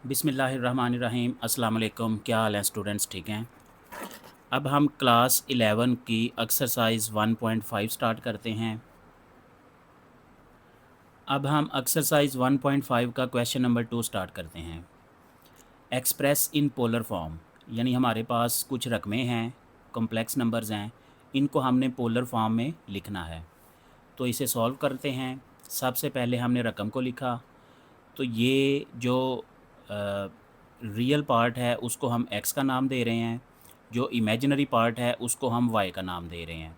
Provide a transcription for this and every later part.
बिस्मिल्लाहिर्रहमानिर्रहीम। अस्सलाम वालेकुम। क्या हाल है स्टूडेंट्स? ठीक हैं। अब हम क्लास 11 की एक्सरसाइज 1.5 स्टार्ट करते हैं। अब हम एक्सरसाइज 1.5 का क्वेश्चन नंबर 2 स्टार्ट करते हैं। एक्सप्रेस इन पोलर फॉर्म, यानी हमारे पास कुछ रकमें हैं, कॉम्प्लेक्स नंबर्स हैं, इनको हमने पोलर फॉर्म में लिखना है। तो इसे सॉल्व करते हैं। सबसे पहले हमने रकम को लिखा, तो ये जो रियल पार्ट है उसको हम x का नाम दे रहे हैं, जो इमेजिनरी पार्ट है उसको हम y का नाम दे रहे हैं।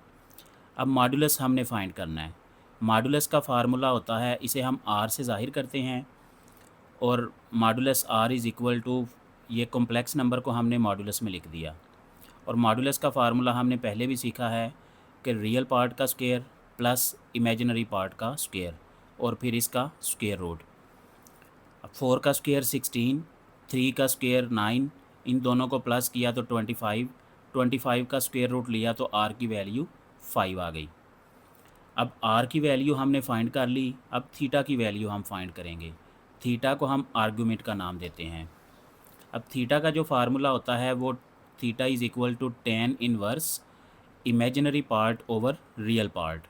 अब मॉडुलस हमने फाइंड करना है। मॉडुलस का फार्मूला होता है, इसे हम r से ज़ाहिर करते हैं, और modulus r is equal to, ये कॉम्प्लेक्स नंबर को हमने मॉडुलस में लिख दिया। और मॉडुलस का फार्मूला हमने पहले भी सीखा है कि रियल पार्ट का स्क्वायर प्लस इमेजिनरी पार्ट का स्क्वायर और फिर इसका स्क्वायर रूट। 4 का स्क्वायर 16, 3 का स्क्वायर 9, इन दोनों को प्लस किया तो 25, 25 का स्क्वायर रूट लिया तो r की वैल्यू 5 आ गई। अब r की वैल्यू हमने फाइंड कर ली। अब थीटा की वैल्यू हम फाइंड करेंगे। थीटा को हम आर्गूमेंट का नाम देते हैं। अब थीटा का जो फार्मूला होता है वो theta is equal to tan inverse imaginary part over real part.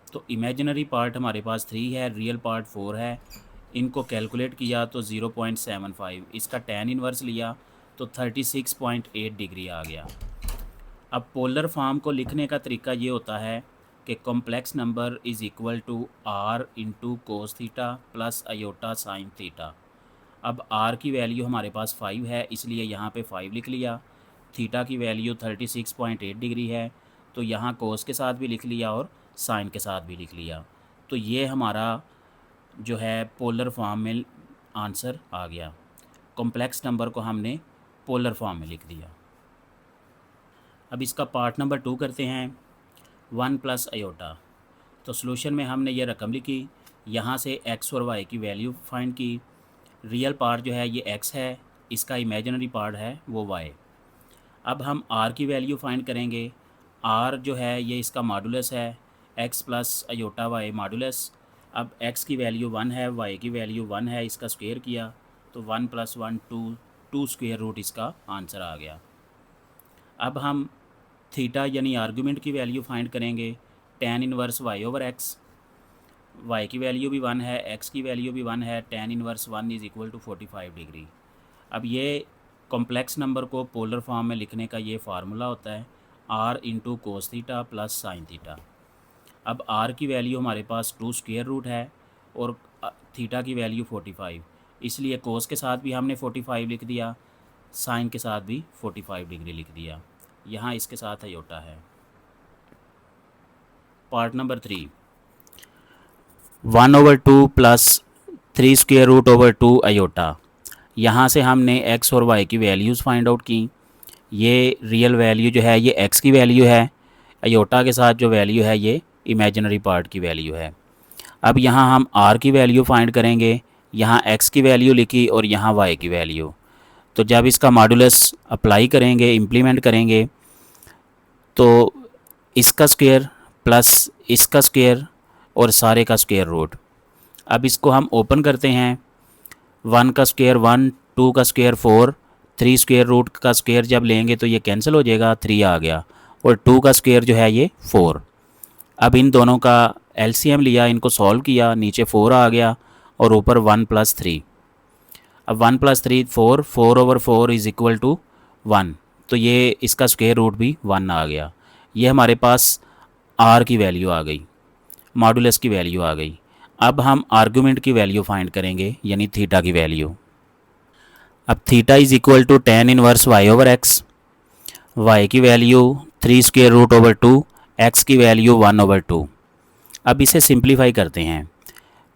तो इमेजिनरी पार्ट हमारे पास 3 है, रियल पार्ट 4 है। इनको कैलकुलेट किया तो 0.75, इसका tan इनवर्स लिया तो 36.8 डिग्री आ गया। अब पोलर फॉर्म को लिखने का तरीका ये होता है कि complex number is equal to r into cos theta plus iota sine theta. अब r की वैल्यू हमारे पास 5 है, इसलिए यहाँ पे 5 लिख लिया। थीटा की वैल्यू 36.8 डिग्री है, तो यहाँ कोस के साथ भी लिख लिया और साइन के साथ भी लिख लिया। तो ये हमारा जो है पोलर फॉर्म में आंसर आ गया। कॉम्प्लेक्स नंबर को हमने पोलर फॉर्म में लिख दिया। अब इसका पार्ट नंबर 2 करते हैं। 1 प्लस अयोटा। तो सॉल्यूशन में हमने ये रकम लिखी, यहाँ से x और y की वैल्यू फाइंड की। रियल पार्ट जो है ये x है, इसका इमेजिनरी पार्ट है वो y। अब हम r की वैल्यू फाइंड करेंगे। r जो है ये इसका मॉडुलस है, x plus iota y modulus. अब x की वैल्यू 1 है, y की वैल्यू 1 है, इसका स्क्वायर किया तो 1 प्लस 1 2, 2 स्क्वायर रूट इसका आंसर आ गया। अब हम थीटा यानी आर्गूमेंट की वैल्यू फाइंड करेंगे। tan inverse y over x, y की वैल्यू भी 1 है, x की वैल्यू भी 1 है, tan inverse 1 is equal to 45 degree. अब ये कॉम्प्लेक्स नंबर को पोलर फॉर्म में लिखने का ये फार्मूला होता है, r into cos theta plus sine theta. अब r की वैल्यू हमारे पास 2 स्क्वायर रूट है और थीटा की वैल्यू 45, इसलिए कोस के साथ भी हमने 45 लिख दिया, साइन के साथ भी 45 डिग्री लिख दिया। यहाँ इसके साथ अयोटा है। Part number 3, 1/2 plus 3 square root over 2 iota. यहाँ से हमने x और y की वैल्यूज़ फाइंड आउट की। ये रियल वैल्यू जो है ये x की वैल्यू है, अयोटा के साथ जो वैल्यू है ये इमेजिनरी पार्ट की वैल्यू है। अब यहाँ हम r की वैल्यू फाइंड करेंगे। यहाँ x की वैल्यू लिखी और यहाँ y की वैल्यू। तो जब इसका मॉडुलस अप्लाई करेंगे, इम्प्लीमेंट करेंगे, तो इसका स्क्वायर प्लस इसका स्क्वायर और सारे का स्क्वायर रूट। अब इसको हम ओपन करते हैं। 1 का स्क्वायर 1, 2 का स्क्वायर 4, 3 स्क्वायर रूट का स्क्वायर जब लेंगे तो ये कैंसिल हो जाएगा, 3 आ गया, और 2 का स्क्वायर जो है ये 4। अब इन दोनों का एलसीएम लिया, इनको सॉल्व किया, नीचे 4 आ गया और ऊपर 1 प्लस 3। अब 1 प्लस 3 4, 4 ओवर 4 इज़ इक्वल टू 1, तो ये इसका स्क्वायर रूट भी 1 आ गया। ये हमारे पास r की वैल्यू आ गई, मॉडुलस की वैल्यू आ गई। अब हम आर्गूमेंट की वैल्यू फाइंड करेंगे, यानी थीटा की वैल्यू। अब theta is equal to tan inverse y over x, y की value 3 square root over 2, x की वैल्यू 1 ओवर 2। अब इसे सिंप्लीफाई करते हैं।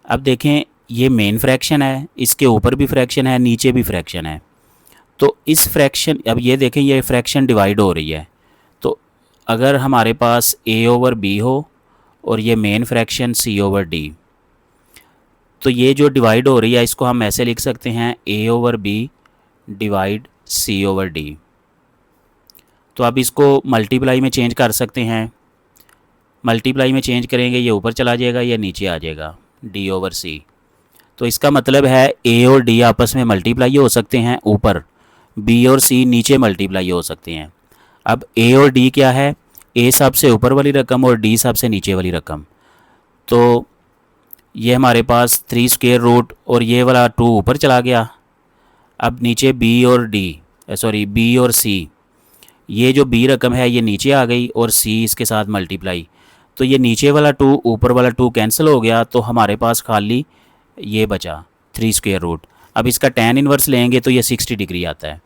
अब देखें ये मेन फ्रैक्शन है, इसके ऊपर भी फ्रैक्शन है, नीचे भी फ्रैक्शन है। तो इस फ्रैक्शन, अब ये देखें ये फ्रैक्शन डिवाइड हो रही है। तो अगर हमारे पास a ओवर b हो और ये main fraction c over d, तो ये जो डिवाइड हो रही है इसको हम ऐसे लिख सकते हैं a over b divide c over d। तो अब इसको मल्टीप्लाई में चेंज कर सकते हैं। मल्टीप्लाई में चेंज करेंगे, ये ऊपर चला जाएगा, ये नीचे आ जाएगा, d ओवर c। तो इसका मतलब है ए और डी आपस में मल्टीप्लाई हो सकते हैं ऊपर, बी और सी नीचे मल्टीप्लाई हो सकते हैं। अब ए और डी क्या है, ए सबसे ऊपर वाली रकम और डी सबसे नीचे वाली रकम। तो ये हमारे पास 3 स्क्वायर रूट और ये वाला 2 ऊपर चला गया। अब नीचे बी और डी, सॉरी बी और सी, ये जो बी रकम है ये नीचे आ गई और सी इसके साथ मल्टीप्लाई। तो ये नीचे वाला 2 ऊपर वाला 2 कैंसिल हो गया, तो हमारे पास खाली ये बचा 3 स्क्वायर रूट। अब इसका tan इनवर्स लेंगे तो ये 60 डिग्री आता है।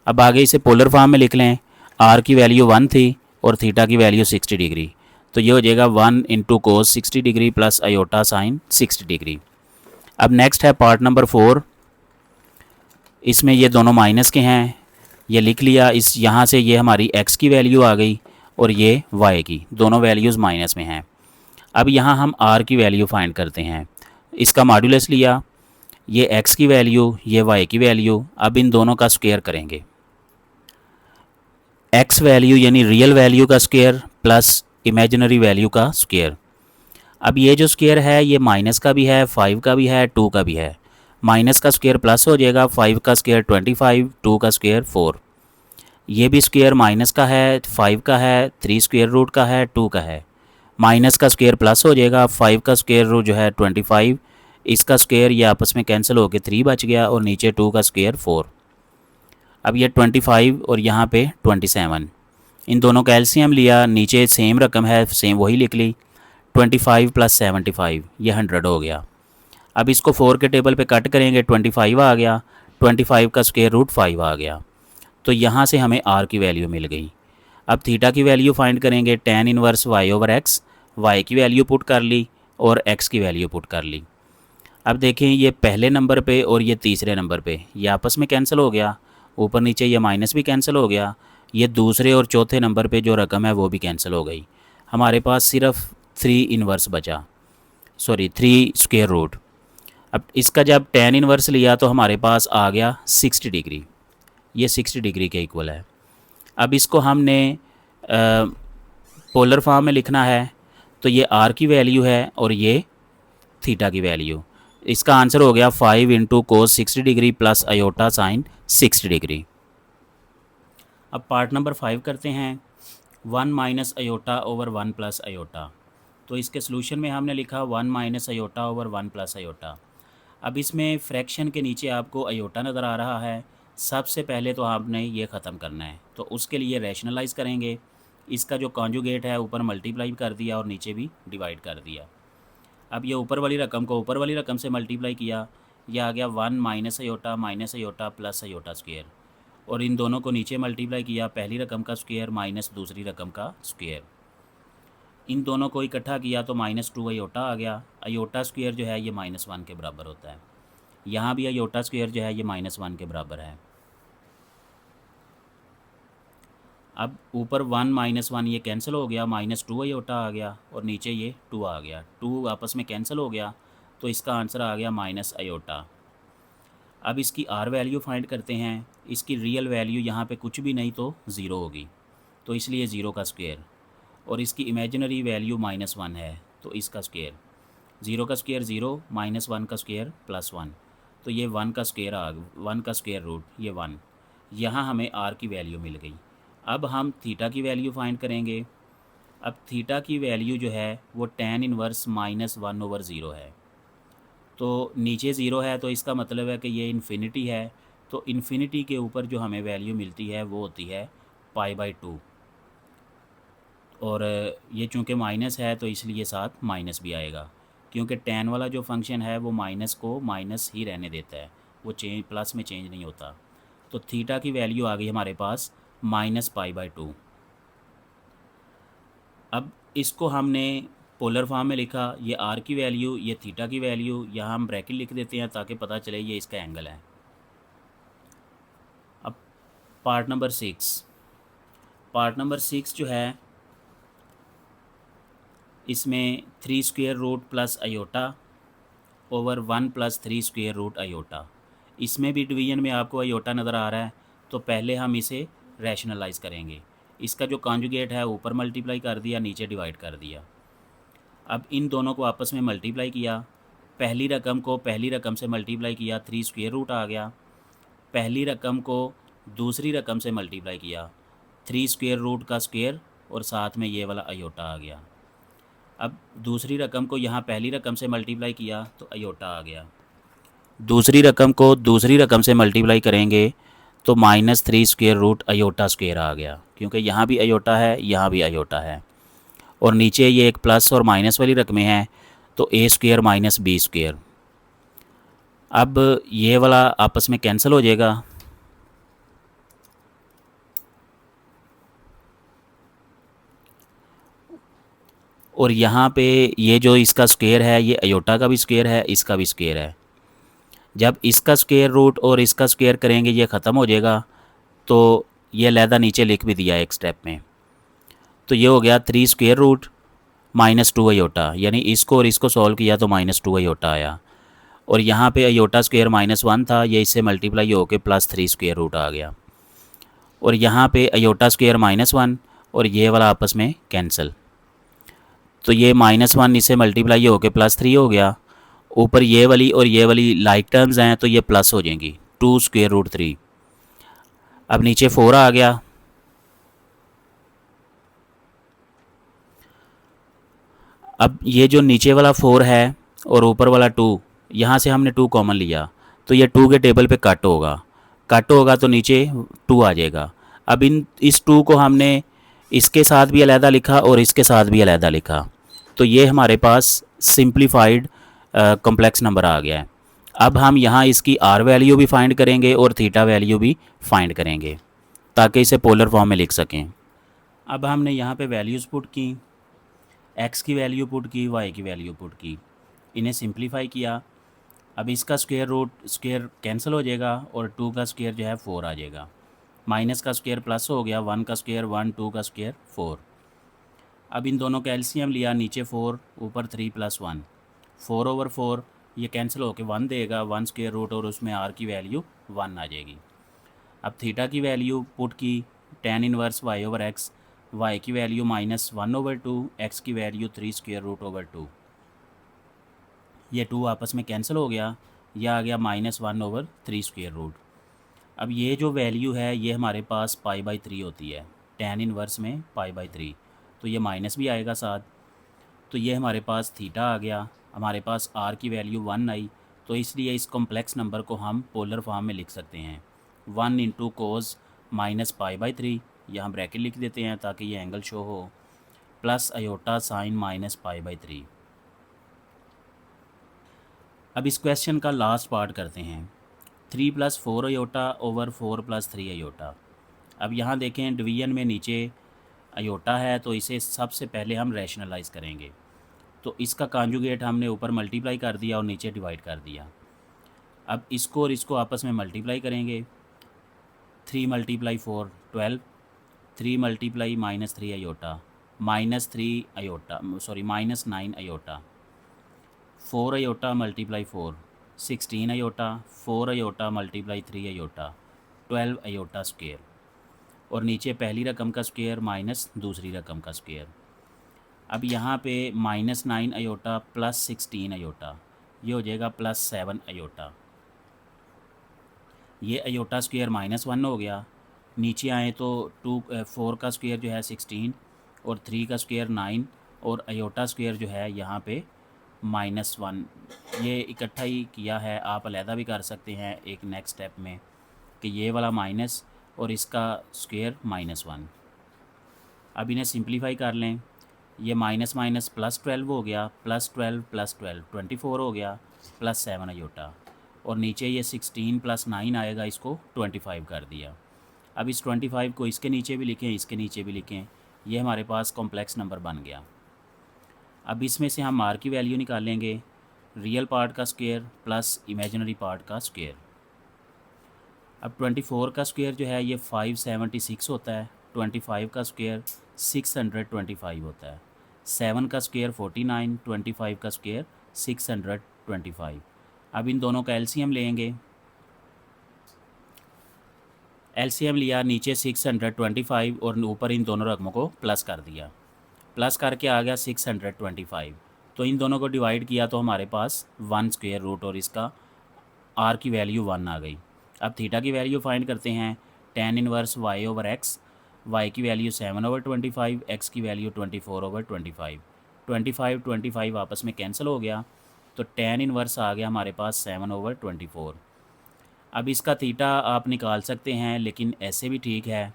अब आगे इसे पोलर फॉर्म में लिख लें, आर की वैल्यू 1 थी और थीटा की वैल्यू 60 डिग्री, तो ये हो जाएगा 1 इंटू कोस 60 degree plus iota sign 60 degree. अब नेक्स्ट है पार्ट नंबर 4। इसमें ये दोनों माइनस के हैं, ये लिख लिया। इस यहाँ से ये हमारी x की वैल्यू आ गई और ये y की, दोनों वैल्यूज़ माइनस में हैं। अब यहाँ हम r की वैल्यू फाइंड करते हैं। इसका मॉड्यूलस लिया, ये x की वैल्यू, ये y की वैल्यू। अब इन दोनों का स्क्वायर करेंगे, x वैल्यू यानी रियल वैल्यू का स्क्वायर प्लस इमेजिनरी वैल्यू का स्क्वायर। अब ये जो स्क्वायर है ये माइनस का भी है, 5 का भी है, 2 का भी है। माइनस का स्क्वायर प्लस हो जाएगा, 5 का स्क्वायर 25, 2 का स्क्वायर 4। ये भी स्क्वायर माइनस का है, 5 का है, 3 स्क्वायर रूट का है, 2 का है। माइनस का स्क्वायर प्लस हो जाएगा, 5 का स्क्वायर रूट जो है 25, इसका स्क्वायर ये आपस में कैंसिल होकर 3 बच गया और नीचे 2 का स्क्वायर 4। अब ये 25 और यहाँ पे 27, इन दोनों का एलसीएम लिया, नीचे सेम रकम है सेम वही लिख ली। 25 प्लस 75 ये 100 हो गया। अब इसको 4 के टेबल पे कट करेंगे, 25 आ गया, 25 का स्क्वायर रूट 5 आ गया। तो यहाँ से हमें r की वैल्यू मिल गई। अब थीटा की वैल्यू फाइंड करेंगे, tan inverse y over x, y की वैल्यू पुट कर ली और x की वैल्यू पुट कर ली। अब देखें ये पहले नंबर पे और ये तीसरे नंबर पे ये आपस में कैंसिल हो गया, ऊपर नीचे ये माइनस भी कैंसिल हो गया। ये दूसरे और चौथे नंबर पे जो रकम है वो भी कैंसिल हो गई। हमारे पास सिर्फ 3 इनवर्स बचा, सॉरी 3 स्क्वायर रूट। अब इसका जब tan इनवर्स लिया तो हमारे पास आ गया 60 डिग्री, ये 60 डिग्री के इक्वल है। अब इसको हमने पोलर फॉर्म में लिखना है, तो ये r की वैल्यू है और ये थीटा की वैल्यू। इसका आंसर हो गया 5 into cos 60 degree plus iota sign 60 degree. अब पार्ट नंबर 5 करते हैं, 1 minus iota over 1 plus iota. तो इसके सोल्यूशन में हमने लिखा 1 minus iota over 1 plus iota. अब इसमें फ्रैक्शन के नीचे आपको आयोटा नज़र आ रहा है, सबसे पहले तो आपने ये ख़त्म करना है, तो उसके लिए रैशनलाइज़ करेंगे। इसका जो कॉन्जुगेट है ऊपर मल्टीप्लाई कर दिया और नीचे भी डिवाइड कर दिया। अब ये ऊपर वाली रकम को ऊपर वाली रकम से मल्टीप्लाई किया, यह आ गया 1 minus iota plus iota square, और इन दोनों को नीचे मल्टीप्लाई किया, पहली रकम का स्क्वायर माइनस दूसरी रकम का स्क्वायर। इन दोनों को इकट्ठा किया तो -2 आयोटा आ गया। आयोटा स्क्वायर जो है ये -1 के बराबर होता है। यहाँ भी आयोटा स्क्वायर जो है ये -1 के बराबर है। अब ऊपर 1 -1 ये कैंसिल हो गया, -2 आयोटा आ गया और नीचे ये 2 आ गया, 2 आपस में कैंसिल हो गया, तो इसका आंसर आ गया माइनस आयोटा। अब इसकी आर वैल्यू फाइंड करते हैं। इसकी रियल वैल्यू यहाँ पे कुछ भी नहीं तो 0 होगी, तो इसलिए 0 का स्क्वायर, और इसकी इमेजिनरी वैल्यू -1 है तो इसका स्क्वायर। 0 का स्क्वायर 0, -1 का स्क्वायर +1, तो ये 1 का स्क्वायर 1 का स्क्वायर रूट ये 1। यहाँ हमें आर की वैल्यू मिल गई। अब हम थीटा की वैल्यू फाइंड करेंगे। अब थीटा की वैल्यू जो है वो tan इनवर्स -1/0 है, तो नीचे 0 है तो इसका मतलब है कि ये इन्फिनिटी है, तो इन्फिनिटी के ऊपर जो हमें वैल्यू मिलती है वो होती है π/2, और ये चूँकि माइनस है तो इसलिए साथ माइनस भी आएगा, क्योंकि tan वाला जो फंक्शन है वो माइनस को माइनस ही रहने देता है, वो चेंज प्लस में चेंज नहीं होता। तो थीटा की वैल्यू आ गई हमारे पास -π/2। अब इसको हमने पोलर फॉर्म में लिखा, ये आर की वैल्यू, ये थीटा की वैल्यू, यहाँ हम ब्रैकेट लिख देते हैं ताकि पता चले ये इसका एंगल है। अब पार्ट नंबर 6 जो है इसमें 3 square root plus iota over 1 + 3 square root iota. इसमें भी डिवीजन में आपको आयोटा नज़र आ रहा है, तो पहले हम इसे रैशनलाइज़ करेंगे। इसका जो कॉन्जुगेट है ऊपर मल्टीप्लाई कर दिया, नीचे डिवाइड कर दिया। अब इन दोनों को आपस में मल्टीप्लाई किया, पहली रकम को पहली रकम से मल्टीप्लाई किया, 3 स्क्वायर रूट आ गया। पहली रकम को दूसरी रकम से मल्टीप्लाई किया, 3 स्क्वायर रूट का स्क्वायर और साथ में ये वाला अयोटा आ गया। अब दूसरी रकम को यहाँ पहली रकम से मल्टीप्लाई किया तो अयोटा आ गया। दूसरी रकम को दूसरी रकम से मल्टीप्लाई करेंगे तो -3 स्क्वायर रूट अयोटा स्क्वायर आ गया, क्योंकि यहाँ भी अयोटा है, यहाँ भी अयोटा है। और नीचे ये एक प्लस और माइनस वाली रकमें हैं, तो ए स्क्वायर माइनस बी स्क्वायर। अब ये वाला आपस में कैंसिल हो जाएगा। और यहाँ पे ये जो इसका स्क्वायर है, ये अयोटा का भी स्क्वायर है, इसका भी स्क्वायर है। जब इसका स्क्वायर रूट और इसका स्क्वायर करेंगे ये ख़त्म हो जाएगा, तो ये अलहदा नीचे लिख भी दिया एक स्टेप में। तो ये हो गया 3 स्क्वायर रूट -2 अयोटा, यानी इसको और इसको सॉल्व किया तो -2 अयोटा आया। और यहाँ पे अयोटा स्क्वायर -1 था, ये इससे मल्टीप्लाई होकर +3 स्क्वायर रूट आ गया। और यहाँ पे अयोटा स्क्वायर -1 और ये वाला आपस में कैंसिल, तो ये -1 इससे मल्टीप्लाई होकर +3 हो गया। ऊपर ये वाली और ये वाली लाइक टर्म्स हैं, तो ये प्लस हो जाएंगी, 2 स्क्वायर रूट 3। अब नीचे 4 आ गया। अब ये जो नीचे वाला 4 है और ऊपर वाला 2, यहाँ से हमने 2 कॉमन लिया, तो ये 2 के टेबल पे कट होगा तो नीचे 2 आ जाएगा। अब इस 2 को हमने इसके साथ भी अलहदा लिखा और इसके साथ भी अलहदा लिखा, तो ये हमारे पास सिंप्लीफाइड कॉम्प्लेक्स नंबर आ गया है। अब हम यहाँ इसकी आर वैल्यू भी फाइंड करेंगे और थीटा वैल्यू भी फाइंड करेंगे, ताकि इसे पोलर फॉर्म में लिख सकें। अब हमने यहाँ पे वैल्यूज़ पुट की, एक्स की वैल्यू पुट की, वाई की वैल्यू पुट की, इन्हें सिंप्लीफाई किया। अब इसका स्क्वायर कैंसिल हो जाएगा और 2 का स्क्वायर जो है 4 आ जाएगा। माइनस का स्क्वायर प्लस हो गया, 1 का स्क्वायर 1, 2 का स्क्वायर 4। अब इन दोनों का एलसीएम लिया, नीचे 4 ऊपर 3 + 1, 4/4 ये कैंसिल होकर 1 देगा, 1 स्क्वायर रूट और उसमें आर की वैल्यू 1 आ जाएगी। अब थीटा की वैल्यू पुट की, tan इनवर्स y/x, y की वैल्यू -1/2, x की वैल्यू 3 स्क्वायर रूट ओवर 2। ये 2 आपस में कैंसिल हो गया, यह आ गया -1/3 स्क्वायर रूट। अब ये जो वैल्यू है ये हमारे पास π/3 होती है, tan इनवर्स में π/3, तो ये माइनस भी आएगा साथ। तो ये हमारे पास थीटा आ गया, हमारे पास r की वैल्यू 1 आई, तो इसलिए इस कॉम्प्लेक्स नंबर को हम पोलर फॉर्म में लिख सकते हैं, 1 × cos -π/3, यहाँ ब्रैकेट लिख देते हैं ताकि ये एंगल शो हो, प्लस अयोटा साइन -π/3। अब इस क्वेश्चन का लास्ट पार्ट करते हैं, 3 + 4 अयोटा ओवर 4 + 3 अयोटा। अब यहाँ देखें डिवीजन में नीचे अयोटा है, तो इसे सबसे पहले हम रैशनलाइज़ करेंगे। तो इसका कॉन्जुगेट हमने ऊपर मल्टीप्लाई कर दिया और नीचे डिवाइड कर दिया। अब इसको और इसको आपस में मल्टीप्लाई करेंगे, 3 × 4 12, 3 × -3 iota, -9 iota, 4 iota × 4 16 iota, 4 iota × 3 iota 12 iota square. और नीचे पहली रकम का स्क्वायर माइनस दूसरी रकम का स्क्वायर। अब यहाँ पे -9 अयोटा + 16 अयोटा, ये हो जाएगा +7 अयोटा। ये अयोटा स्क्वायर -1 हो गया। नीचे आए तो 4 का स्क्वायर जो है 16 और 3 का स्क्वायर 9 और अयोटा स्क्वायर जो है यहाँ पे -1। ये इकट्ठा ही किया है, आप अलहदा भी कर सकते हैं एक नेक्स्ट स्टेप में, कि ये वाला माइनस और इसका स्क्वायर -1। अब इन्हें सिंप्लीफाई कर लें, ये माइनस माइनस +12 हो गया, +12 + 12 24 हो गया, +7 अयोटा। और नीचे ये 16 + 9 आएगा, इसको 25 कर दिया। अब इस 25 को इसके नीचे भी लिखें, इसके नीचे भी लिखें, ये हमारे पास कॉम्प्लेक्स नंबर बन गया। अब इसमें से हम आर की वैल्यू निकालेंगे, रियल पार्ट का स्क्वायर प्लस इमेजिनरी पार्ट का स्क्वायर। अब 24 का स्क्वायर जो है ये 576 होता है, 25 का स्क्वायर 625 होता है, 7 का स्क्वायर 49, 25 का स्क्वायर 625। अब इन दोनों का एलसीएम लेंगे, एलसीएम लिया, नीचे 625 और ऊपर इन दोनों रकमों को प्लस कर दिया, प्लस करके आ गया 625। तो इन दोनों को डिवाइड किया तो हमारे पास 1 स्क्वायर रूट और इसका आर की वैल्यू 1 आ गई। अब थीटा की वैल्यू फाइंड करते हैं। tan inverse y over x, y की वैल्यू 7/25, x की वैल्यू 24/25। 25 आपस में कैंसिल हो गया तो tan इनवर्स आ गया हमारे पास 7/24। अब इसका थीटा आप निकाल सकते हैं, लेकिन ऐसे भी ठीक है,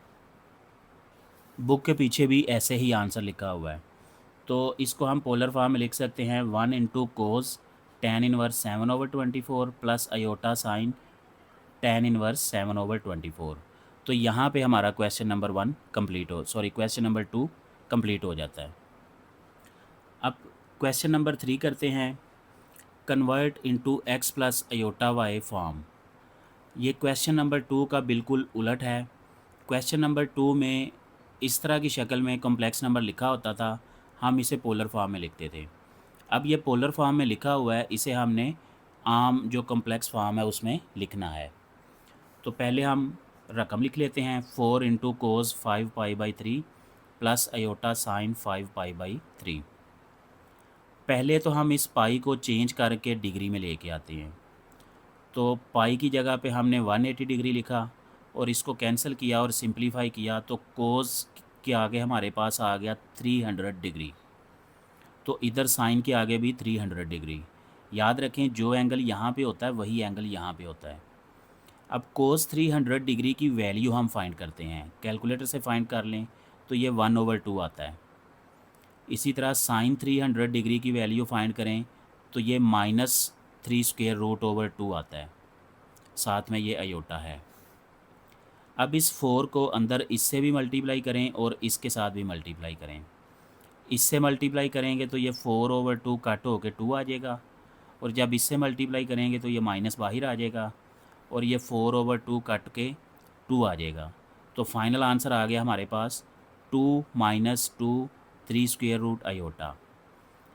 बुक के पीछे भी ऐसे ही आंसर लिखा हुआ है। तो इसको हम पोलर फॉर्म में लिख सकते हैं 1 इंटू कोस tan inverse 7/24 plus iota sign tan inverse 7/24। तो यहाँ पे हमारा क्वेश्चन नंबर 1 कंप्लीट हो क्वेश्चन नंबर 2 कंप्लीट हो जाता है। अब क्वेश्चन नंबर 3 करते हैं। Convert into x plus iota y form. ये क्वेश्चन नंबर 2 का बिल्कुल उलट है। क्वेश्चन नंबर 2 में इस तरह की शक्ल में कॉम्प्लेक्स नंबर लिखा होता था, हम इसे पोलर फॉर्म में लिखते थे। अब ये पोलर फॉर्म में लिखा हुआ है, इसे हमने आम जो कॉम्प्लेक्स फॉर्म है उसमें लिखना है। तो पहले हम रकम लिख लेते हैं 4 into cos 5π/3 plus iota sine 5π/3। पहले तो हम इस पाई को चेंज करके डिग्री में लेके आते हैं। तो पाई की जगह पे हमने 180 डिग्री लिखा और इसको कैंसिल किया और सिंप्लीफाई किया तो कोस के आगे हमारे पास आ गया 300 डिग्री। तो इधर साइन के आगे भी 300 डिग्री। याद रखें, जो एंगल यहाँ पे होता है वही एंगल यहाँ पे होता है। अब कोस 300 डिग्री की वैल्यू हम फाइंड करते हैं, कैलकुलेटर से फाइंड कर लें तो ये 1/2 आता है। इसी तरह साइन 300 डिग्री की वैल्यू फाइंड करें तो ये -3√2 आता है, साथ में ये अयोटा है। अब इस 4 को अंदर इससे भी मल्टीप्लाई करें और इसके साथ भी मल्टीप्लाई करें। इससे मल्टीप्लाई करेंगे तो ये 4/2 कट होकर 2 आ जाएगा, और जब इससे मल्टीप्लाई करेंगे तो ये माइनस बाहर आ जाएगा और ये 4/2 कट के 2 आ जाएगा। तो फाइनल आंसर आ गया हमारे पास 2 - 2 3 स्क्वायर रूट अयोटा।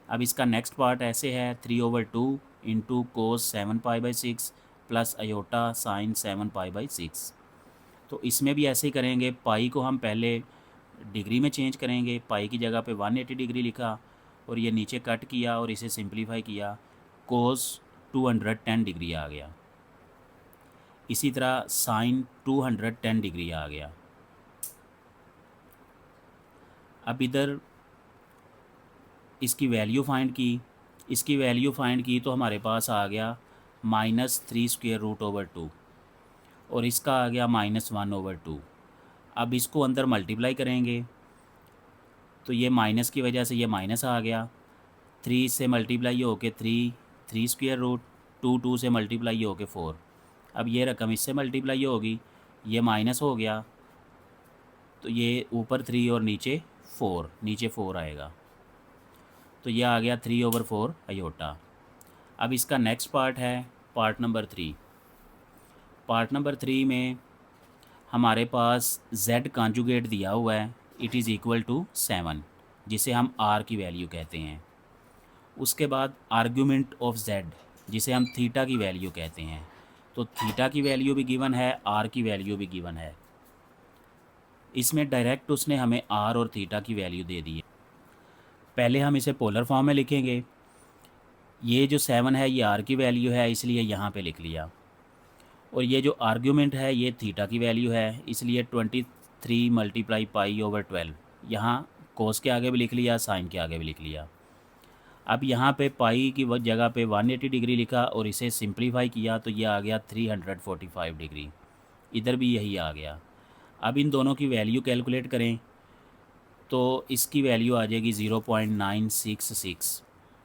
अब इसका नेक्स्ट पार्ट ऐसे है 3/2 into cos 7π/6 plus iota sine 7π/6। तो इसमें भी ऐसे ही करेंगे, पाई को हम पहले डिग्री में चेंज करेंगे। पाई की जगह पे 180 डिग्री लिखा और ये नीचे कट किया और इसे सिंप्लीफाई किया, कोस 210 डिग्री आ गया। इसी तरह साइन 210 डिग्री आ गया। अब इधर इसकी वैल्यू फाइंड की तो हमारे पास आ गया -3 स्क्वायर रूट ओवर 2 और इसका आ गया -1/2। अब इसको अंदर मल्टीप्लाई करेंगे तो ये माइनस की वजह से ये माइनस आ गया। 3 से मल्टीप्लाई हो के 3 स्क्वायर रूट 2 से मल्टीप्लाई हो के 4। अब ये रकम इससे मल्टीप्लाई होगी, ये माइनस हो गया तो ये ऊपर 3 और नीचे 4 आएगा। तो ये आ गया 3/4 अयोटा। अब इसका नेक्स्ट पार्ट है पार्ट नंबर 3। पार्ट नंबर 3 में हमारे पास z कॉन्जुगेट दिया हुआ है, इट इज़ इक्वल टू 7, जिसे हम r की वैल्यू कहते हैं। उसके बाद आर्ग्यूमेंट ऑफ z, जिसे हम थीटा की वैल्यू कहते हैं। तो थीटा की वैल्यू भी गिवन है, r की वैल्यू भी गिवन है। इसमें डायरेक्ट उसने हमें r और थीटा की वैल्यू दे दी है। पहले हम इसे पोलर फॉर्म में लिखेंगे। ये जो 7 है ये r की वैल्यू है, इसलिए यहाँ पे लिख लिया। और ये जो आर्ग्यूमेंट है ये थीटा की वैल्यू है, इसलिए 23 × π/12। यहाँ कोस के आगे भी लिख लिया, साइन के आगे भी लिख लिया। अब यहाँ पे पाई की जगह पे 180 डिग्री लिखा और इसे सिंप्लीफाई किया तो ये आ गया 345 डिग्री। इधर भी यही आ गया। अब इन दोनों की वैल्यू कैलकुलेट करें तो इसकी वैल्यू आ जाएगी 0.966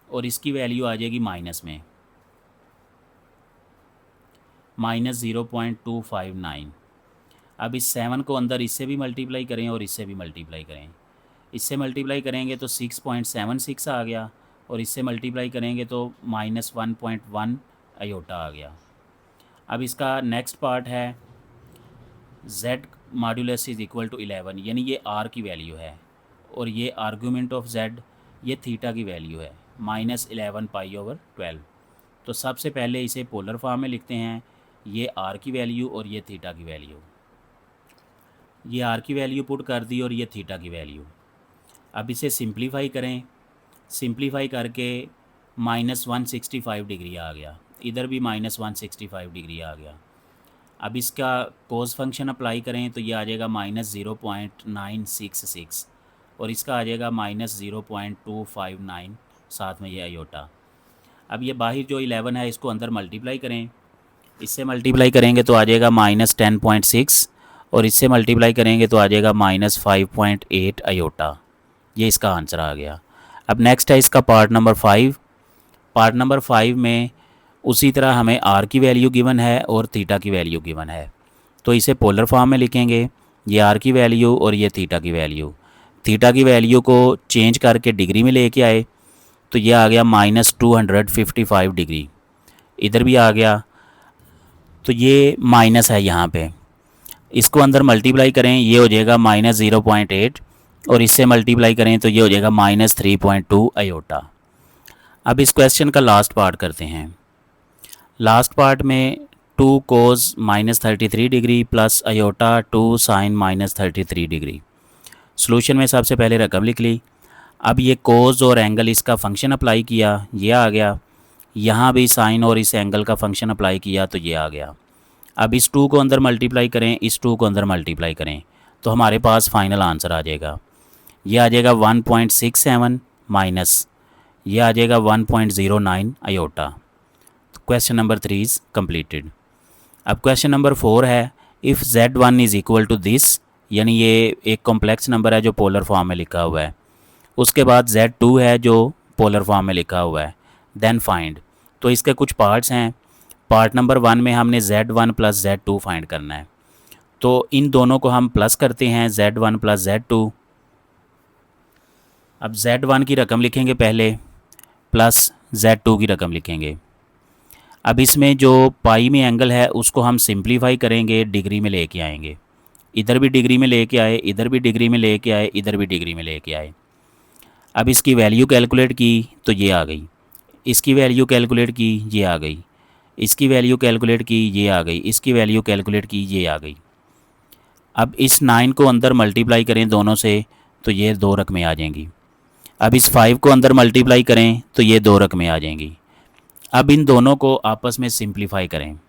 और इसकी वैल्यू आ जाएगी माइनस में -0.259। अब इस 7 को अंदर इससे भी मल्टीप्लाई करें और इससे भी मल्टीप्लाई करें। इससे मल्टीप्लाई करेंगे तो 6.76 आ गया और इससे मल्टीप्लाई करेंगे तो -1.1 अयोटा आ गया। अब इसका नेक्स्ट पार्ट है z modulus is equal to 11, यानी ये r की वैल्यू है और ये आर्गूमेंट ऑफ z ये थीटा की वैल्यू है -11 π/12। तो सबसे पहले इसे पोलर फॉर्म में लिखते हैं, ये r की वैल्यू और ये थीटा की वैल्यू। ये r की वैल्यू पुट कर दी और ये थीटा की वैल्यू। अब इसे सिंप्लीफाई करें। सिंप्लीफाई करके -165 डिग्री आ गया, इधर भी -165 डिग्री आ गया। अब इसका कोस फंक्शन अप्लाई करें तो ये आ जाएगा -0.966 और इसका आ जाएगा -0.259, साथ में ये आयोटा। अब ये बाहर जो 11 है इसको अंदर मल्टीप्लाई करें, इससे मल्टीप्लाई करेंगे तो आ जाएगा -10.6 और इससे मल्टीप्लाई करेंगे तो आ जाएगा -5.8 आयोटा। ये इसका आंसर आ गया। अब नेक्स्ट है इसका पार्ट नंबर 5। पार्ट नंबर 5 में उसी तरह हमें आर की वैल्यू गिवन है और थीटा की वैल्यू गिवन है, तो इसे पोलर फॉर्म में लिखेंगे, ये आर की वैल्यू और ये थीटा की वैल्यू। थीटा की वैल्यू को चेंज करके डिग्री में लेके आए तो ये आ गया -255 डिग्री, इधर भी आ गया, तो ये माइनस है यहाँ पे। इसको अंदर मल्टीप्लाई करें, ये हो जाएगा -0.8 और इससे मल्टीप्लाई करें तो ये हो जाएगा -3.2 आयोटा। अब इस क्वेश्चन का लास्ट पार्ट करते हैं। लास्ट पार्ट में 2 cos -33 degree plus iota 2 sine -33 degree. Solution में सबसे पहले रकम लिख ली। अब ये कोस और एंगल इसका फंक्शन अप्लाई किया, ये आ गया। यहाँ भी साइन और इस एंगल का फंक्शन अप्लाई किया तो ये आ गया। अब इस 2 को अंदर मल्टीप्लाई करें, इस 2 को अंदर मल्टीप्लाई करें तो हमारे पास फाइनल आंसर आ जाएगा। ये आ जाएगा 1.67 माइनस ये आ जाएगा 1.09 आयोटा। तो क्वेश्चन नंबर 3 इज़ कम्प्लीटेड। अब क्वेश्चन नंबर 4 है, if Z1 is equal to this, यानी ये एक कॉम्प्लेक्स नंबर है जो पोलर फॉर्म में लिखा हुआ है, उसके बाद Z2 है जो पोलर फॉर्म में लिखा हुआ है, देन फाइंड। तो इसके कुछ पार्ट्स हैं। पार्ट नंबर 1 में हमने Z1 प्लस Z2 फाइंड करना है, तो इन दोनों को हम प्लस करते हैं, Z1 प्लस Z2। अब Z1 की रकम लिखेंगे पहले, प्लस Z2 की रकम लिखेंगे। अब इसमें जो पाई में एंगल है उसको हम सिंप्लीफाई करेंगे, डिग्री में लेके आएंगे। इधर भी डिग्री में लेके आए, इधर भी डिग्री में लेके आए, इधर भी डिग्री में लेके आए। अब इसकी वैल्यू कैलकुलेट की तो ये आ गई, इसकी वैल्यू कैलकुलेट की ये आ गई, इसकी वैल्यू कैलकुलेट की ये आ गई, इसकी वैल्यू कैलकुलेट की ये आ गई। अब इस 9 को अंदर मल्टीप्लाई करें दोनों से तो ये 2 रकमें आ जाएंगी। अब इस 5 को अंदर मल्टीप्लाई करें तो ये 2 रकमें आ जाएंगी। अब इन दोनों को आपस में सिंप्लीफाई करें,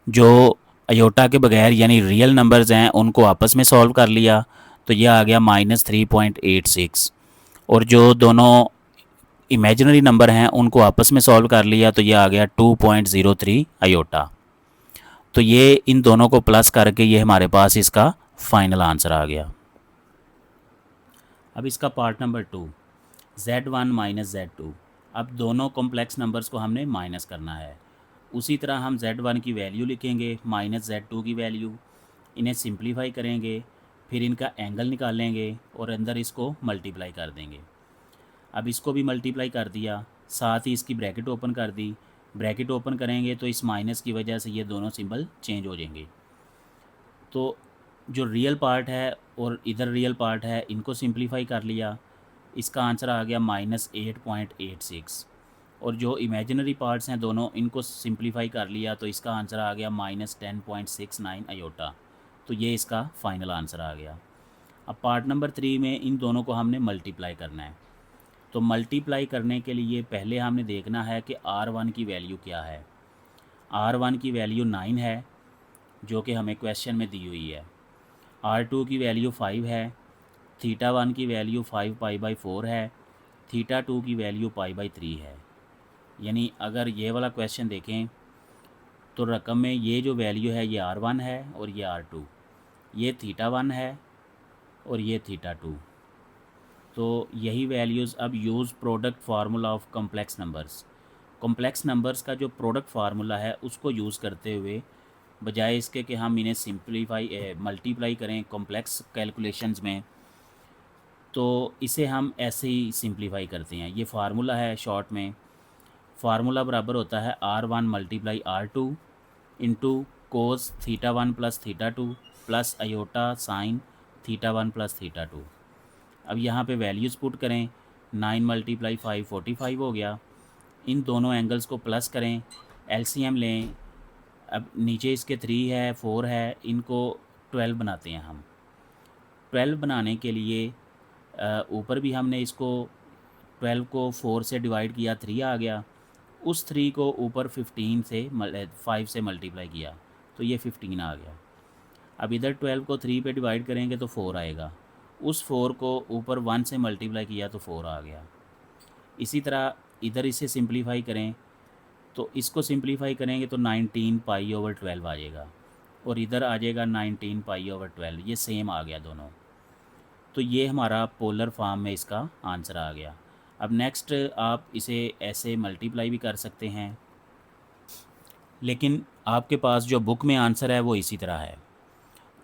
जो अयोटा के बगैर यानी रियल नंबर्स हैं उनको आपस में सॉल्व कर लिया तो यह आ गया -3.86, और जो दोनों इमेजिनरी नंबर हैं उनको आपस में सॉल्व कर लिया तो यह आ गया 2.03 आयोटा। तो ये इन दोनों को प्लस करके ये हमारे पास इसका फाइनल आंसर आ गया। अब इसका part number 2, Z1 minus Z2। अब दोनों कॉम्प्लेक्स नंबर्स को हमने माइनस करना है। उसी तरह हम Z1 की वैल्यू लिखेंगे माइनस Z2 की वैल्यू, इन्हें सिंप्लीफाई करेंगे, फिर इनका एंगल निकालेंगे और अंदर इसको मल्टीप्लाई कर देंगे। अब इसको भी मल्टीप्लाई कर दिया, साथ ही इसकी ब्रैकेट ओपन कर दी। ब्रैकेट ओपन करेंगे तो इस माइनस की वजह से ये दोनों सिंबल चेंज हो जाएंगे। तो जो रियल पार्ट है और इधर रियल पार्ट है इनको सिंप्लीफाई कर लिया, इसका आंसर आ गया -8.86, और जो इमेजिनरी पार्ट्स हैं दोनों इनको सिंप्लीफाई कर लिया तो इसका आंसर आ गया -10.69 आयोटा। तो ये इसका फाइनल आंसर आ गया। अब पार्ट नंबर 3 में इन दोनों को हमने मल्टीप्लाई करना है। तो मल्टीप्लाई करने के लिए पहले हमने देखना है कि R1 की वैल्यू क्या है। R1 की वैल्यू 9 है जो कि हमें क्वेश्चन में दी हुई है। R2 की वैल्यू 5 है, θ1 की वैल्यू 5π/4 है, θ2 की वैल्यू π/3 है। यानी अगर ये वाला क्वेश्चन देखें तो रकम में ये जो वैल्यू है ये R1 है और ये R2, ये θ1 है और ये θ2। तो यही वैल्यूज़ अब use product formula of complex numbers. Complex numbers का जो प्रोडक्ट फार्मूला है उसको यूज़ करते हुए, बजाय इसके कि हम इन्हें सिंप्लीफाई मल्टीप्लाई करें कॉम्प्लेक्स कैलकुलेशंस में, तो इसे हम ऐसे ही सिंप्लीफाई करते हैं। ये फार्मूला है शॉर्ट में, फार्मूला बराबर होता है R1 multiply R2 into cos θ1 plus θ2 plus iota sine θ1 plus θ2। अब यहाँ पे वैल्यूज़ पुट करें, 9 मल्टीप्लाई 5 45 हो गया। इन दोनों एंगल्स को प्लस करें, LCM लें। अब नीचे इसके 3 है 4 है, इनको 12 बनाते हैं हम। 12 बनाने के लिए ऊपर भी हमने इसको 12 को 4 से डिवाइड किया 3 आ गया, उस 3 को ऊपर 15 से 5 से मल्टीप्लाई किया तो ये 15 आ गया। अब इधर 12 को 3 पे डिवाइड करेंगे तो 4 आएगा, उस 4 को ऊपर 1 से मल्टीप्लाई किया तो 4 आ गया। इसी तरह इधर इसे सिंप्लीफाई करें तो इसको सिंप्लीफाई करेंगे तो 19 पाई ओवर 12 आ जाएगा, और इधर आ जाएगा 19 पाई ओवर 12, ये सेम आ गया दोनों। तो ये हमारा पोलर फॉर्म में इसका आंसर आ गया। अब नेक्स्ट आप इसे ऐसे मल्टीप्लाई भी कर सकते हैं, लेकिन आपके पास जो बुक में आंसर है वो इसी तरह है,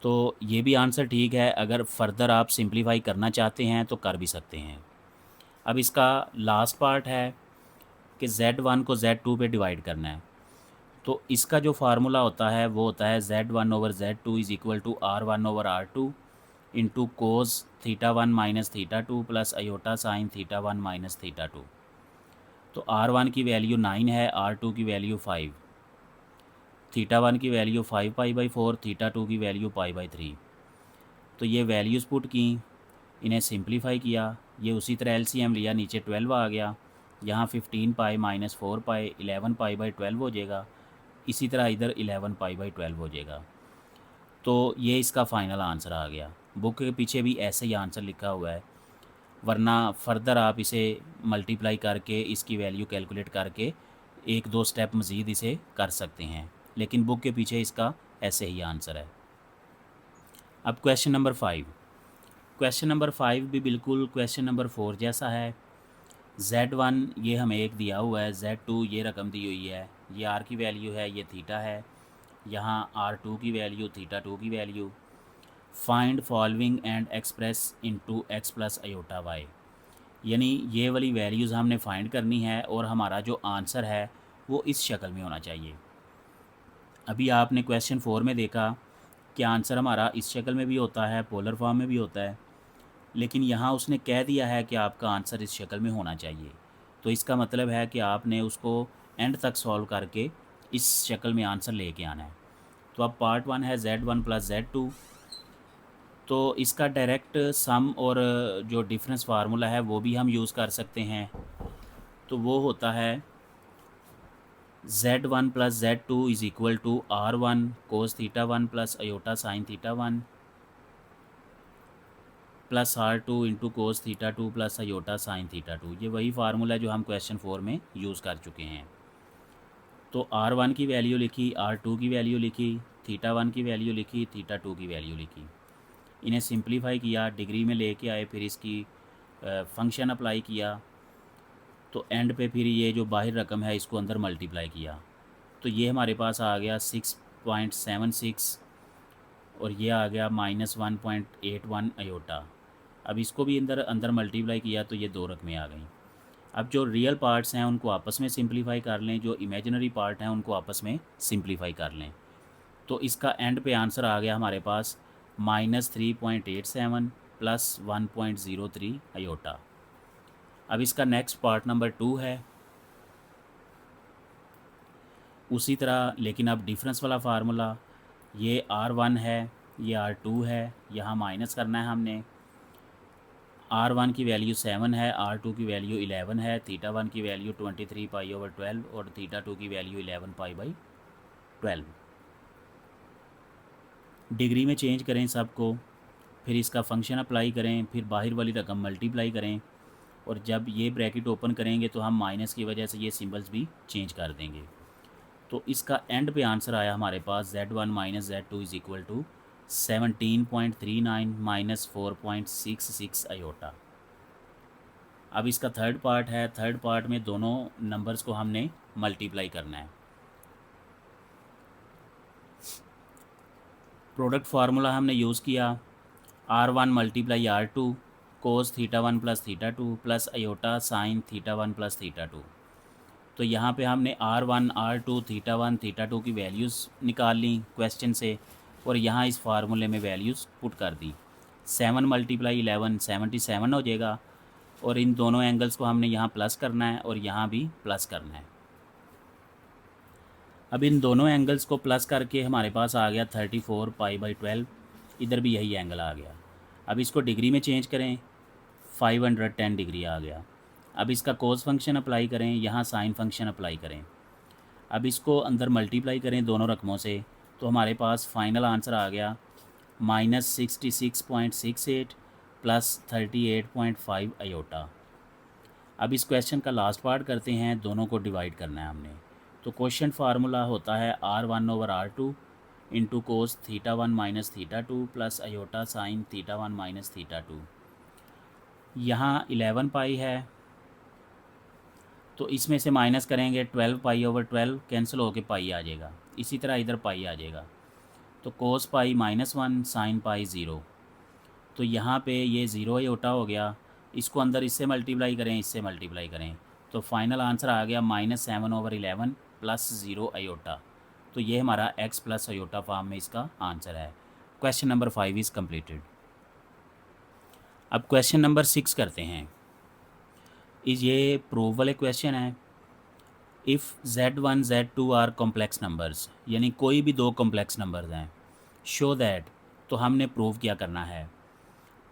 तो ये भी आंसर ठीक है। अगर फर्दर आप सिंप्लीफाई करना चाहते हैं तो कर भी सकते हैं। अब इसका लास्ट पार्ट है कि Z1 को Z2 पे डिवाइड करना है, तो इसका जो फार्मूला होता है वो होता है Z1 over Z2 is equal to R1 over R2 into cos θ1 minus θ2 plus iota sine θ1 minus θ2। तो R1 की वैल्यू 9 है, R2 की वैल्यू 5, θ1 की वैल्यू 5 पाई बाई 4, θ2 की वैल्यू पाई बाई 3। तो ये वैल्यूज़ पुट की, इन्हें सिंप्लीफाई किया, ये उसी तरह LCM लिया, नीचे 12 आ गया, यहाँ 15 pi minus 4 pi 11 pi by 12 हो जाएगा, इसी तरह इधर 11 पाई बाई 12 हो जाएगा। तो ये इसका फ़ाइनल आंसर आ गया। बुक के पीछे भी ऐसे ही आंसर लिखा हुआ है, वरना फर्दर आप इसे मल्टीप्लाई करके इसकी वैल्यू कैलकुलेट करके 1-2 स्टेप मज़ीद इसे कर सकते हैं, लेकिन बुक के पीछे इसका ऐसे ही आंसर है। अब क्वेश्चन नंबर 5। क्वेश्चन नंबर 5 भी बिल्कुल क्वेश्चन नंबर 4 जैसा है। Z1 ये हमें एक दिया हुआ है, Z2 ये रकम दी हुई है, ये R की वैल्यू है, ये थीटा है, यहाँ R2 की वैल्यू, θ2 की value. Find following and express into x plus iota y, यानी ये वाली वैल्यूज़ हमने फाइंड करनी है और हमारा जो आंसर है वो इस शक्ल में होना चाहिए। अभी आपने क्वेश्चन 4 में देखा कि आंसर हमारा इस शक्ल में भी होता है, पोलर फॉर्म में भी होता है, लेकिन यहाँ उसने कह दिया है कि आपका आंसर इस शक्ल में होना चाहिए। तो इसका मतलब है कि आपने उसको एंड तक सॉल्व करके इस शक्ल में आंसर लेके आना है। तो अब पार्ट 1 है Z1 प्लस Z2, तो इसका डायरेक्ट सम और जो डिफरेंस फार्मूला है वो भी हम यूज़ कर सकते हैं। तो वो होता है Z1 plus Z2 is equal to R1 cos θ1 plus iota sine θ1 plus R2 into cos θ2 plus iota sine θ2। ये वही फार्मूला है जो हम क्वेश्चन 4 में यूज़ कर चुके हैं। तो R1 की वैल्यू लिखी, R2 की वैल्यू लिखी, θ1 की वैल्यू लिखी, θ2 की वैल्यू लिखी, इन्हें सिंप्लीफाई किया, डिग्री में लेके आए, फिर इसकी फंक्शन अप्लाई किया, तो एंड पे फिर ये जो बाहर रकम है इसको अंदर मल्टीप्लाई किया, तो ये हमारे पास आ गया 6.76 और ये आ गया -1.81 अयोटा। अब इसको भी अंदर मल्टीप्लाई किया तो ये 2 रकमें आ गई। अब जो रियल पार्ट्स हैं उनको आपस में सिंप्लीफाई कर लें, जो इमेजिनरी पार्ट हैं उनको आपस में सिंप्लीफाई कर लें, तो इसका एंड पे आंसर आ गया हमारे पास -3.87 प्लस 1.03 अयोटा। अब इसका नेक्स्ट पार्ट नंबर 2 है, उसी तरह लेकिन अब डिफरेंस वाला फार्मूला, ये R1 है, ये R2 है, यहाँ माइनस करना है हमने। R1 की वैल्यू 7 है, R2 की वैल्यू 11 है, θ1 की वैल्यू 23 पाई ओवर 12 और θ2 की वैल्यू 11 पाई बाई 12। डिग्री में चेंज करें सबको, फिर इसका फंक्शन अप्लाई करें, फिर बाहर वाली रकम मल्टीप्लाई करें, और जब ये ब्रैकेट ओपन करेंगे तो हम माइनस की वजह से ये सिंबल्स भी चेंज कर देंगे। तो इसका एंड पे आंसर आया हमारे पास Z1 minus Z2 is equal to 17.39 minus 4.66 iota. अब इसका थर्ड पार्ट है, थर्ड पार्ट में दोनों नंबर्स को हमने मल्टीप्लाई करना है। प्रोडक्ट फार्मूला हमने यूज़ किया, R1 multiply R2 cos θ1 plus θ2 plus iota sine θ1 plus θ2। तो यहाँ पे हमने R1 R2 θ1 θ2 की वैल्यूज़ निकाल ली क्वेश्चन से, और यहाँ इस फार्मूले में वैल्यूज़ पुट कर दी। 7 मल्टीप्लाई 11 77 हो जाएगा, और इन दोनों एंगल्स को हमने यहाँ प्लस करना है और यहाँ भी प्लस करना है। अब इन दोनों एंगल्स को प्लस करके हमारे पास आ गया 34 पाई बाई 12, इधर भी यही एंगल आ गया। अब इसको डिग्री में चेंज करें, 510 डिग्री आ गया। अब इसका कोस फंक्शन अप्लाई करें, यहाँ साइन फंक्शन अप्लाई करें। अब इसको अंदर मल्टीप्लाई करें दोनों रकमों से, तो हमारे पास फाइनल आंसर आ गया -66.68 प्लस 38.5 अयोटा। अब इस क्वेश्चन का लास्ट पार्ट करते हैं, दोनों को डिवाइड करना है हमने। तो क्वेश्चन फार्मूला होता है R1/R2 into cos θ1 minus θ2 plus iota sine θ1 minus θ2। यहाँ 11 पाई है, तो इसमें से माइनस करेंगे 12 पाई/12 कैंसिल होकर पाई आ जाएगा। इसी तरह इधर पाई आ जाएगा, तो कोस पाई -1 साइन पाई 0। तो यहाँ पे ये 0 अयोटा हो गया। इसको अंदर इससे मल्टीप्लाई करें, इससे मल्टीप्लाई करें, तो फाइनल आंसर आ गया -7/11 प्लस 0 अयोटा। तो ये हमारा x प्लस अयोटा फॉर्म में इसका आंसर है। Question number 5 is completed. अब क्वेश्चन नंबर 6 करते हैं। ये प्रूफ वाले क्वेश्चन है। If Z1 Z2 are complex numbers, यानी कोई भी दो कॉम्प्लेक्स नंबर्स हैं, शो दैट, तो हमने प्रूव क्या करना है।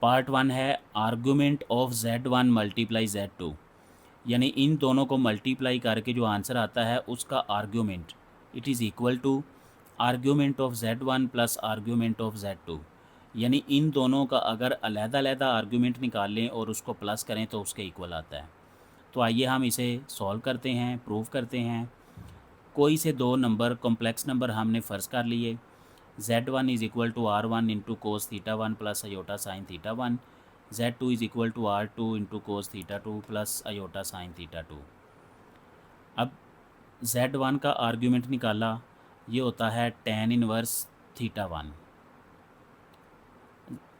पार्ट 1 है argument of Z1 multiply Z2, यानी इन दोनों को मल्टीप्लाई करके जो आंसर आता है उसका argument it is equal to argument of Z1 plus argument of Z2, यानी इन दोनों का अगर अलग-अलग आर्ग्यूमेंट निकाल लें और उसको प्लस करें तो उसके इक्वल आता है। तो आइए हम इसे सॉल्व करते हैं, प्रूव करते हैं। कोई से दो नंबर कॉम्प्लेक्स नंबर हमने फ़र्ज़ कर लिए। Z1 is equal to R1 into cos θ1 plus iota sine θ1, Z2 is equal to R2 into cos θ2 plus iota sine θ2। अब Z1 का आर्ग्यूमेंट निकाला, ये होता है tan inverse θ1।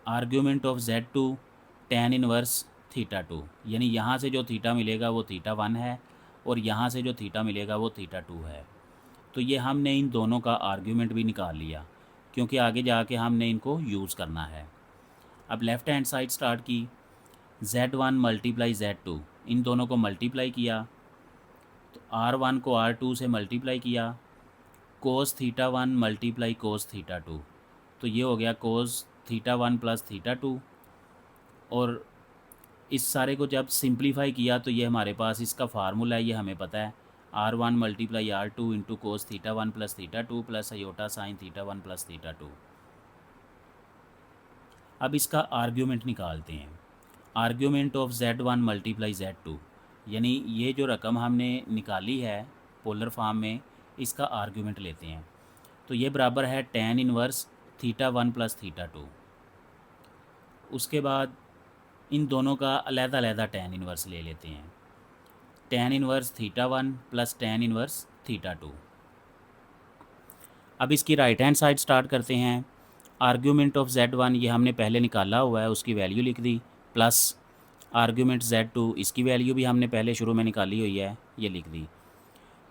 Argument of Z2 tan inverse θ2, यानी यहाँ से जो थीटा मिलेगा वो θ1 है और यहाँ से जो थीटा मिलेगा वो θ2 है। तो ये हमने इन दोनों का आर्ग्यूमेंट भी निकाल लिया, क्योंकि आगे जाके हमने इनको यूज़ करना है। अब लेफ़्ट हैंड साइड स्टार्ट की, Z1 मल्टीप्लाई Z2, इन दोनों को मल्टीप्लाई किया, तो R1 को R2 से मल्टीप्लाई किया, कोस θ1 मल्टीप्लाई कोस θ2, तो ये हो गया कोस θ1 प्लस θ2। और इस सारे को जब सिंप्लीफाई किया तो ये हमारे पास इसका फार्मूला है, ये हमें पता है, R1 multiply R2 into cos θ1 plus θ2 plus iota sine θ1 plus θ2। अब इसका आर्ग्यूमेंट निकालते हैं। Argument of Z1 multiply Z2, यानी ये जो रकम हमने निकाली है पोलर फॉर्म में, इसका आर्ग्यूमेंट लेते हैं। तो ये बराबर है tan इनवर्स θ1 प्लस θ2। उसके बाद इन दोनों का अलग-अलग tan इनवर्स ले लेते हैं। tan inverse θ1 plus tan inverse θ2। अब इसकी राइट हैंड साइड स्टार्ट करते हैं। आर्ग्यूमेंट ऑफ Z1 ये हमने पहले निकाला हुआ है, उसकी वैल्यू लिख दी, प्लस आर्ग्यूमेंट Z2 इसकी वैल्यू भी हमने पहले शुरू में निकाली हुई है, ये लिख दी।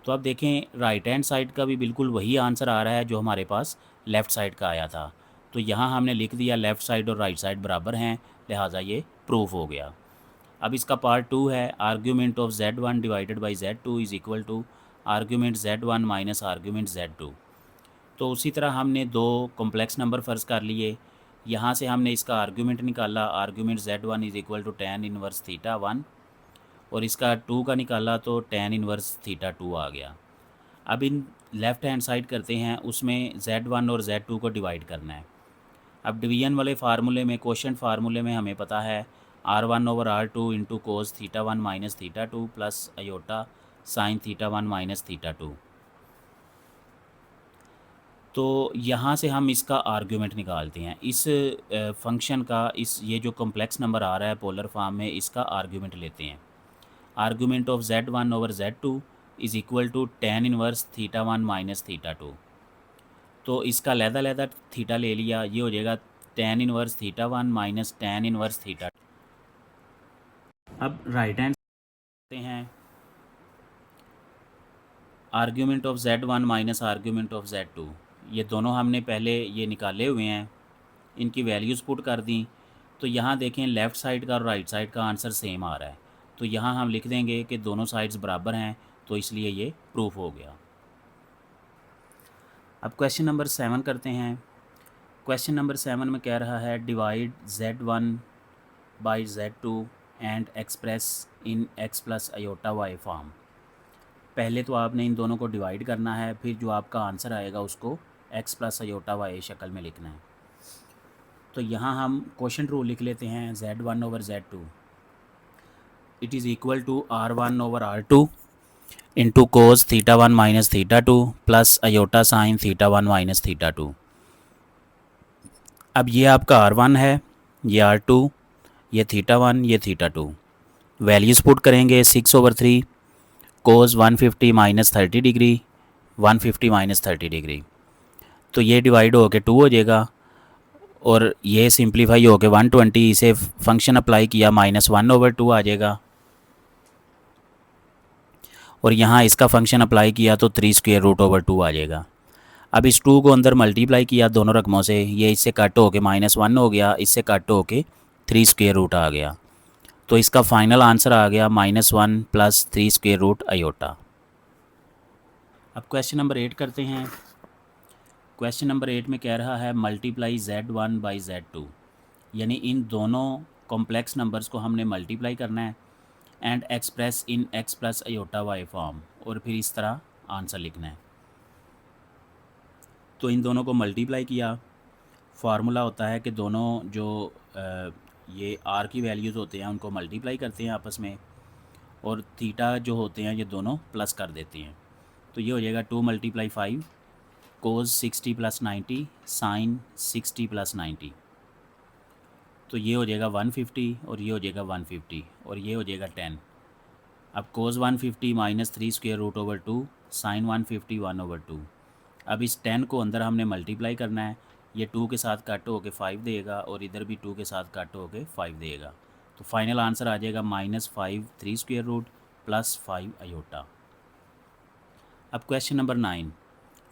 तो अब देखें राइट हैंड साइड का भी बिल्कुल वही आंसर आ रहा है जो हमारे पास लेफ़्ट साइड का आया था। तो यहाँ हमने लिख दिया लेफ़्ट साइड और राइट साइड बराबर हैं, लिहाजा ये प्रूफ हो गया। अब इसका पार्ट 2 है argument of Z1 divided by Z2 is equal to argument Z1 minus argument Z2। तो उसी तरह हमने दो कॉम्प्लेक्स नंबर फ़र्ज़ कर लिए, यहाँ से हमने इसका आर्ग्यूमेंट निकाला, argument Z1 is equal to tan inverse θ1, और इसका 2 का निकाला तो tan इनवर्स θ2 आ गया। अब इन लेफ़्ट हैंड साइड करते हैं, उसमें Z1 और Z2 को डिवाइड करना है। अब डिवीजन वाले फार्मूले में, क्वोशंट फार्मूले में हमें पता है R1 over R2 into cos θ1 minus θ2 plus iota sine θ1 minus θ2। तो यहाँ से हम इसका आर्ग्यूमेंट निकालते हैं। इस फंक्शन का, इस ये जो कॉम्प्लेक्स नंबर आ रहा है पोलर फॉर्म में, इसका आर्ग्यूमेंट लेते हैं। Argument of Z1 over Z2 is equal to tan inverse θ1 minus θ2। तो इसका अलग-अलग थीटा ले लिया, ये हो जाएगा tan inverse θ1 minus tan inverse θ2। अब राइट हैंड करते हैं, argument of Z1 minus argument of Z2, ये दोनों हमने पहले ये निकाले हुए हैं, इनकी वैल्यूज़ पुट कर दी। तो यहाँ देखें लेफ़्ट साइड का और राइट साइड का आंसर सेम आ रहा है, तो यहाँ हम लिख देंगे कि दोनों साइड्स बराबर हैं, तो इसलिए ये प्रूफ हो गया। अब क्वेश्चन नंबर 7 करते हैं। क्वेश्चन नंबर 7 में कह रहा है divide Z1 by Z2 and express in x plus iota y form. पहले तो आपने इन दोनों को डिवाइड करना है, फिर जो आपका आंसर आएगा उसको एक्स प्लस आयोटा वाई शक्ल में लिखना है। तो यहाँ हम क्वेश्चन रूल लिख लेते हैं, Z1 over Z2 it is equal to R1 over R2 into cos theta 1 minus theta 2 plus iota sine theta 1 minus theta 2। अब ये आपका R1 है, ये R2, ये थीटा 1, ये थीटा 2। वैल्यूज़ पुट करेंगे 6 ओवर 3 कोस 150 माइनस 30 डिग्री 150 माइनस 30 डिग्री। तो ये डिवाइड होके 2 हो जाएगा और ये सिंप्लीफाई होके 120, इसे फंक्शन अप्लाई किया -1 ओवर 2 आ जाएगा और यहाँ इसका फंक्शन अप्लाई किया तो 3 स्क्वायर रूट ओवर 2 आ जाएगा। अब इस 2 को अंदर मल्टीप्लाई किया दोनों रकमों से, ये इससे कट होके -1 हो गया, इससे कट होके 3 स्क्वायर रूट आ गया। तो इसका फाइनल आंसर आ गया -1 प्लस 3 स्क्वायर रूट आयोटा। अब क्वेश्चन नंबर 8 करते हैं। क्वेश्चन नंबर 8 में कह रहा है मल्टीप्लाई Z1 बाई Z2, यानी इन दोनों कॉम्प्लेक्स नंबर्स को हमने मल्टीप्लाई करना है and express in x plus iota y form, और फिर इस तरह आंसर लिखना है। तो इन दोनों को मल्टीप्लाई किया, फार्मूला होता है कि दोनों जो ये आर की वैल्यूज़ होते हैं उनको मल्टीप्लाई करते हैं आपस में, और थीटा जो होते हैं ये दोनों प्लस कर देते हैं। तो ये हो जाएगा 2 × 5 कोस 60 + 90 साइन 60 + 90। तो ये हो जाएगा 150 और ये हो जाएगा 150 और ये हो जाएगा 10। अब cos 150 minus 3 square root over 2 sine 150 1 over 2। अब इस 10 को अंदर हमने मल्टीप्लाई करना है, ये 2 के साथ कट होके 5 देगा और इधर भी 2 के साथ कट होके 5 देगा। तो फाइनल आंसर आ जाएगा -5 3 स्क्वायर रूट प्लस 5 आयोटा। अब question number 9,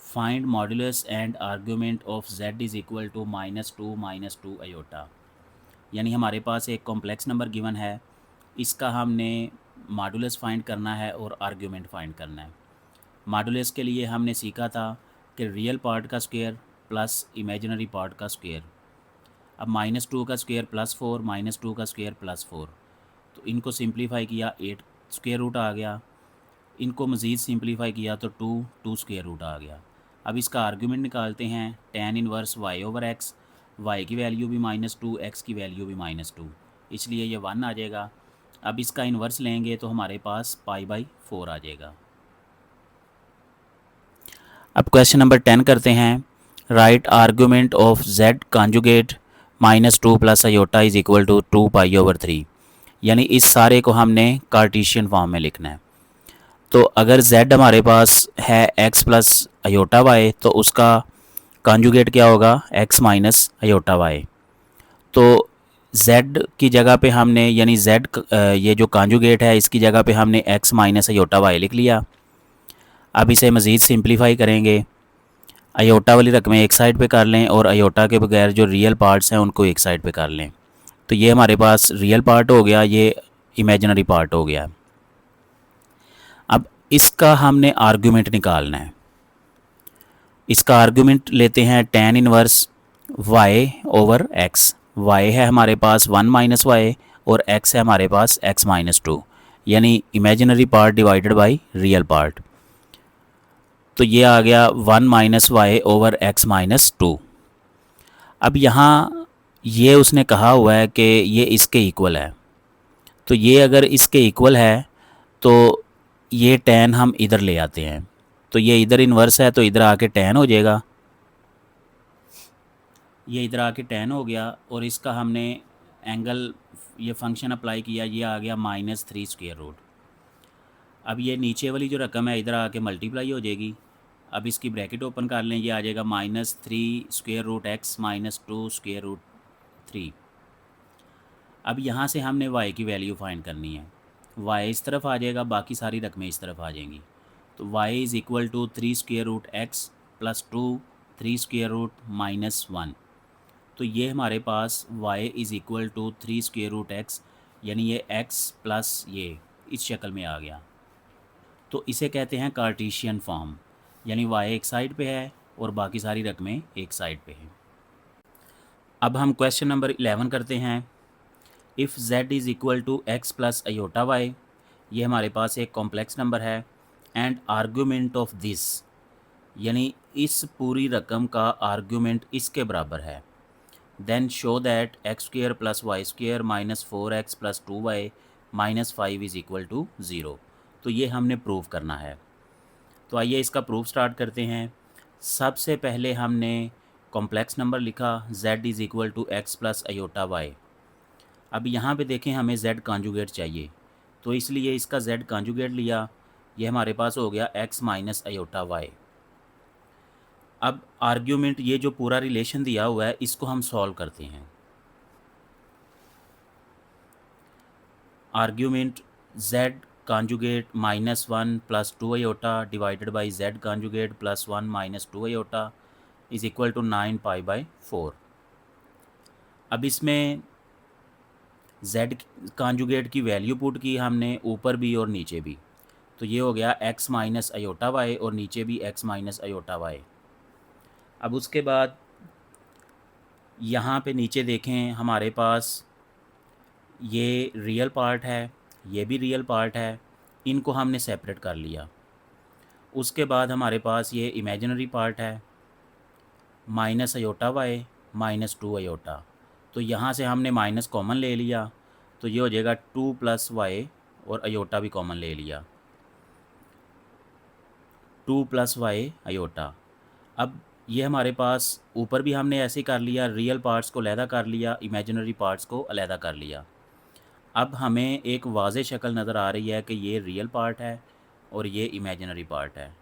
find modulus and argument of z is equal to -2 -2 iota. यानी हमारे पास एक कॉम्प्लेक्स नंबर गिवन है, इसका हमने मॉड्यूलस फाइंड करना है और आर्ग्यूमेंट फाइंड करना है। मॉड्यूलस के लिए हमने सीखा था कि रियल पार्ट का स्क्वायर प्लस इमेजिनरी पार्ट का स्क्वायर। अब -2 का स्क्वायर +4 -2 का स्क्वायर +4, तो इनको सिंप्लीफाई किया 8 स्क्वायर रूट आ गया। इनको मज़ीद सिंप्लीफाई किया तो 2 स्क्वायर रूट आ गया। अब इसका आर्ग्यूमेंट निकालते हैं, tan inverse y over x, y की वैल्यू भी -2, x की वैल्यू भी -2, इसलिए ये 1 आ जाएगा। अब इसका इन्वर्स लेंगे तो हमारे पास π/4 आ जाएगा। अब क्वेश्चन नंबर 10 करते हैं, right argument of z conjugate -2 plus iota is equal to 2π/3। यानी इस सारे को हमने कार्टेशियन फॉर्म में लिखना है। तो अगर z हमारे पास है x प्लस आयोटा y, तो उसका कॉन्जुगेट क्या होगा, x माइनस आयोटा y। तो z की जगह पे हमने, यानी z ये जो कॉन्जुगेट है इसकी जगह पे हमने x माइनस आयोटा y लिख लिया। अब इसे मज़ीद सिंप्लीफाई करेंगे, आयोटा वाली रकमें एक साइड पे कर लें और आयोटा के बगैर जो रियल पार्ट्स हैं उनको एक साइड पे कर लें। तो ये हमारे पास रियल पार्ट हो गया, ये इमेजिनरी पार्ट हो गया। अब इसका हमने आर्गुमेंट निकालना है। इसका आर्गुमेंट लेते हैं tan inverse y over x। y है हमारे पास 1 माइनस वाई और x है हमारे पास x माइनस 2, यानी imaginary part divided by real part. तो ये आ गया 1 minus y over x minus 2। अब यहाँ ये उसने कहा हुआ है कि ये इसके इक्वल है, तो ये अगर इसके इक्वल है तो ये tan हम इधर ले आते हैं, तो ये इधर इन्वर्स है तो इधर आके tan हो जाएगा, ये इधर आके tan हो गया और इसका हमने एंगल ये फंक्शन अप्लाई किया, ये आ गया -3 स्क्वायर रूट। अब ये नीचे वाली जो रकम है इधर आके मल्टीप्लाई हो जाएगी। अब इसकी ब्रैकेट ओपन कर लें, ये आ जाएगा -3 square root x minus 2 square root 3। अब यहाँ से हमने y की वैल्यू फाइंड करनी है, y इस तरफ आ जाएगा, बाकी सारी रकमें इस तरफ आ जाएंगी। तो y is equal to 3 square root x plus 2 3 square root -1। तो ये हमारे पास y is equal to 3 square root x, यानी ये x प्लस ये इस शक्ल में आ गया। तो इसे कहते हैं कार्टेशियन फॉर्म, यानी y एक साइड पे है और बाकी सारी रकमें एक साइड पे हैं। अब हम क्वेश्चन नंबर 11 करते हैं। If z is equal to x plus iota y, ये हमारे पास एक कॉम्प्लेक्स नंबर है, एंड आर्ग्यूमेंट ऑफ दिस, यानी इस पूरी रकम का आर्ग्यूमेंट इसके बराबर है, then show that x square plus y square minus 4x plus 2y minus 5 is equal to zero. तो ये हमने प्रूव करना है। तो आइए इसका प्रूफ स्टार्ट करते हैं। सबसे पहले हमने कॉम्प्लेक्स नंबर लिखा z is equal to x plus iota y. अब यहाँ पे देखें हमें z कॉन्जुगेट चाहिए, तो इसलिए इसका z कॉन्जुगेट लिया, ये हमारे पास हो गया x माइनस अयोटा वाई। अब आर्ग्यूमेंट, ये जो पूरा रिलेशन दिया हुआ है इसको हम सॉल्व करते हैं। Argument z conjugate minus 1 plus 2 iota divided by z conjugate plus 1 minus 2 iota is equal to 9 pi by 4। अब इसमें z कॉन्जुगेट की वैल्यू पुट की हमने ऊपर भी और नीचे भी, तो ये हो गया x माइनस अयोटा वाई और नीचे भी x माइनस अयोटा वाई। अब उसके बाद यहाँ पे नीचे देखें हमारे पास ये रियल पार्ट है, ये भी रियल पार्ट है, इनको हमने सेपरेट कर लिया। उसके बाद हमारे पास ये इमेजिनरी पार्ट है minus iota y minus 2 iota, तो यहाँ से हमने माइनस कॉमन ले लिया, तो ये हो जाएगा 2 प्लस वाई और अयोटा भी कॉमन ले लिया, 2 प्लस वाई अयोटा। अब ये हमारे पास ऊपर भी हमने ऐसे कर लिया, रियल पार्ट्स को अलहदा कर लिया, इमेजिनरी पार्ट्स को अलहदा कर लिया। अब हमें एक वाज़े शक्ल नज़र आ रही है कि ये रियल पार्ट है और ये इमेजिनरी पार्ट है।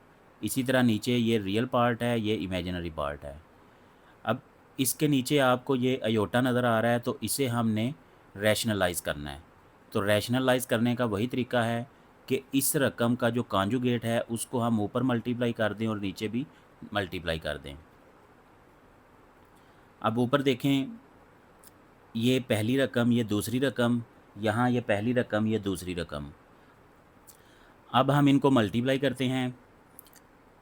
इसी तरह नीचे ये रियल पार्ट है, ये इमेजिनरी पार्ट है। अब इसके नीचे आपको ये अयोटा नज़र आ रहा है, तो इसे हमने रैशनलाइज़ करना है। तो रैशनलाइज़ करने का वही तरीका है कि इस रकम का जो कॉन्जुगेट है उसको हम ऊपर मल्टीप्लाई कर दें और नीचे भी मल्टीप्लाई कर दें। अब ऊपर देखें, ये पहली रकम, ये दूसरी रकम, यहाँ ये पहली रकम, ये दूसरी रकम। अब हम इनको मल्टीप्लाई करते हैं।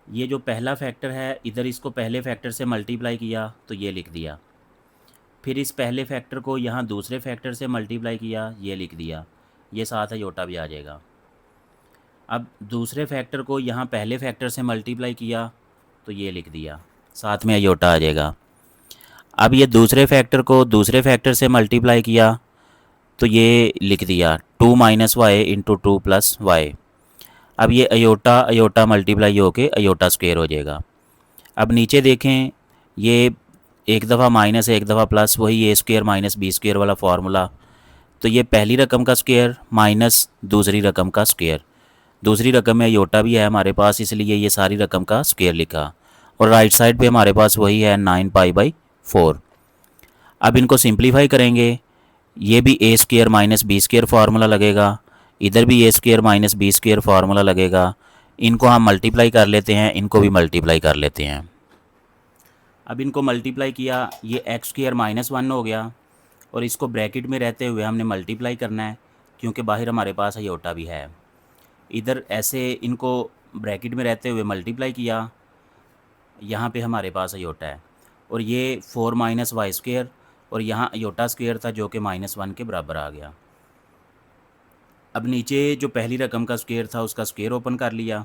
ये जो पहला फैक्टर है इधर इसको पहले फैक्टर से मल्टीप्लाई किया तो ये लिख दिया, फिर इस पहले फैक्टर को यहाँ दूसरे फैक्टर से मल्टीप्लाई किया, ये लिख दिया, ये साथ अयोटा भी आ जाएगा। अब दूसरे फैक्टर को यहाँ पहले फैक्टर से मल्टीप्लाई किया तो ये लिख दिया, साथ में अयोटा आ जाएगा। अब ये दूसरे फैक्टर को दूसरे फैक्टर से मल्टीप्लाई किया तो ये लिख दिया 2 minus y into 2 plus y. अब ये अयोटा अयोटा मल्टीप्लाई होके अयोटा स्क्वेयर हो जाएगा। अब नीचे देखें, ये एक दफ़ा माइनस एक दफ़ा प्लस, वही ए स्क्वेयर माइनस बी स्क्वेयर वाला फार्मूला। तो ये पहली रकम का स्क्वेयर माइनस दूसरी रकम का स्क्वेयर, दूसरी रकम में अयोटा भी है हमारे पास, इसलिए ये सारी रकम का स्क्वेयर लिखा, और राइट साइड पे हमारे पास वही है 9 पाई बाई 4। अब इनको सिंप्लीफाई करेंगे, ये भी a square minus b square formula लगेगा, इधर भी a square minus b square formula लगेगा। इनको हम मल्टीप्लाई कर लेते हैं, इनको भी मल्टीप्लाई कर लेते हैं। अब इनको मल्टीप्लाई किया, ये एक्स स्क्वेयर माइनस 1 हो गया, और इसको ब्रैकेट में रहते हुए हमने मल्टीप्लाई करना है क्योंकि बाहर हमारे पास अयोटा भी है। इधर ऐसे इनको ब्रैकेट में रहते हुए मल्टीप्लाई किया, यहाँ पे हमारे पास अयोटा है, और ये 4 माइनस वाई स्क्वेयर, और यहाँ अयोटा स्क्वेयर था जो कि -1 के बराबर आ गया। अब नीचे जो पहली रकम का स्क्वेयर था उसका स्क्वेयर ओपन कर लिया,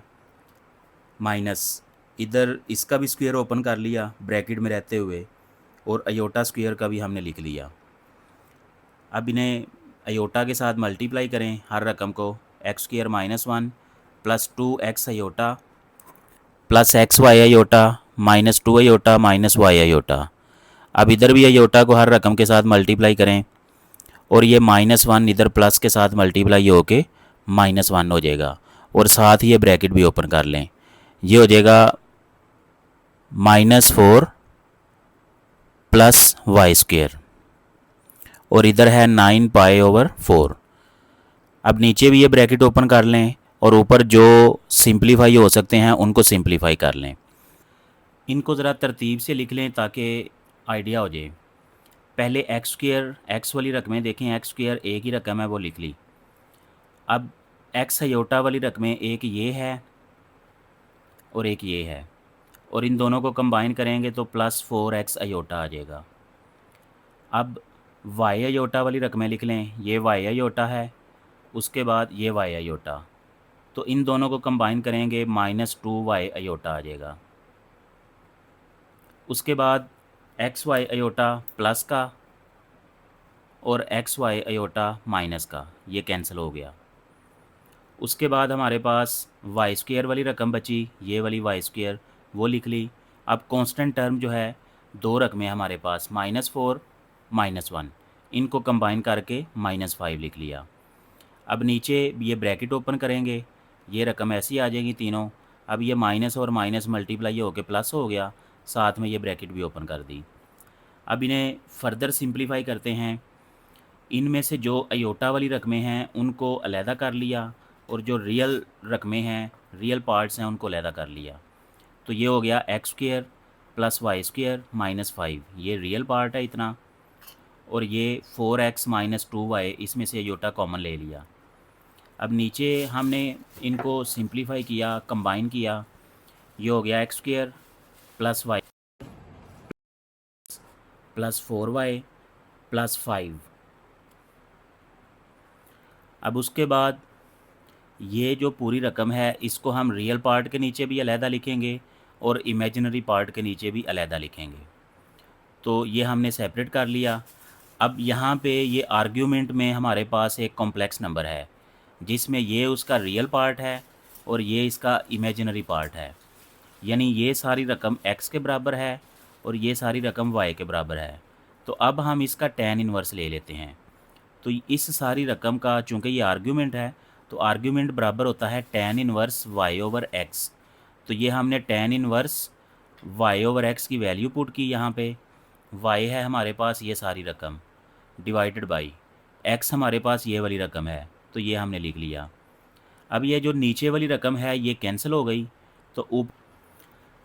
माइनस इधर इसका भी स्क्वेयर ओपन कर लिया ब्रैकेट में रहते हुए, और अयोटा स्क्वेयर का भी हमने लिख लिया। अब इन्हें अयोटा के साथ मल्टीप्लाई करें हर रकम को, एक्स स्क्वेयर -1 प्लस 2x iota plus x y iota minus 2 iota minus y iota. अब इधर भी अयोटा को हर रकम के साथ मल्टीप्लाई करें, और ये -1 इधर प्लस के साथ मल्टीप्लाई होके -1 हो जाएगा, और साथ ही ये ब्रैकेट भी ओपन कर लें, ये हो जाएगा -4 प्लस वाई स्क्वेयर, और इधर है 9 पाई ओवर 4। अब नीचे भी ये ब्रैकेट ओपन कर लें, और ऊपर जो सिंप्लीफाई हो सकते हैं उनको सिंप्लीफाई कर लें। इनको ज़रा तरतीब से लिख लें ताकि आइडिया हो जाए। पहले एक्स स्क्वेयर, एक्स वाली रकमें देखें, एक्स स्क्वेयर एक ही रकम है वो लिख ली। अब एक्स अयोटा वाली रकमें एक ये है और एक ये है, और इन दोनों को कंबाइन करेंगे तो +4x अयोटा आ जाएगा। अब वाई अयोटा वाली रकमें लिख लें, ये वाई अयोटा है, उसके बाद ये वाई अयोटा, तो इन दोनों को कंबाइन करेंगे -2y अयोटा आ जाएगा। उसके बाद एक्स वाई अयोटा प्लस का और एक्स वाई अयोटा माइनस का, ये कैंसिल हो गया। उसके बाद हमारे पास वाई स्क्वायर वाली रकम बची, ये वाली वाई स्क्वायर, वो लिख ली। अब कांस्टेंट टर्म जो है, दो रकमें हमारे पास -4 -1, इनको कंबाइन करके -5 लिख लिया। अब नीचे ये ब्रैकेट ओपन करेंगे, ये रकम ऐसी आ जाएगी तीनों। अब ये माइनस और माइनस मल्टीप्लाई होकर प्लस हो गया, साथ में ये ब्रैकेट भी ओपन कर दी। अब इन्हें फर्दर सिंप्लीफाई करते हैं। इनमें से जो अयोटा वाली रकमें हैं उनको अलहदा कर लिया, और जो रियल रकमें हैं, रियल पार्ट्स हैं, उनको अलहदा कर लिया। तो ये हो गया x square plus y square -5, ये रियल पार्ट है इतना, और ये 4x - 2y, इसमें से अयोटा कॉमन ले लिया। अब नीचे हमने इनको सिंप्लीफाई किया, कंबाइन किया, ये हो गया x square plus y plus 4y plus 5। अब उसके बाद ये जो पूरी रकम है, इसको हम रियल पार्ट के नीचे भी अलहदा लिखेंगे और इमेजिनरी पार्ट के नीचे भी अलहदा लिखेंगे। तो ये हमने सेपरेट कर लिया। अब यहाँ पे ये आर्ग्यूमेंट में हमारे पास एक कॉम्प्लेक्स नंबर है, जिसमें ये उसका रियल पार्ट है और ये इसका इमेजिनरी पार्ट है। यानी ये सारी रकम x के बराबर है और ये सारी रकम y के बराबर है। तो अब हम इसका tan इन्वर्स ले लेते हैं। तो इस सारी रकम का, चूँकि ये आर्ग्यूमेंट है, तो आर्ग्यूमेंट बराबर होता है tan इन्वर्स y/x। तो ये हमने tan इन्वर्स y/x की वैल्यू पुट की यहाँ पे। y है हमारे पास ये सारी रकम, डिवाइडेड बाई x हमारे पास ये वाली रकम है, तो ये हमने लिख लिया। अब ये जो नीचे वाली रकम है ये कैंसिल हो गई, तो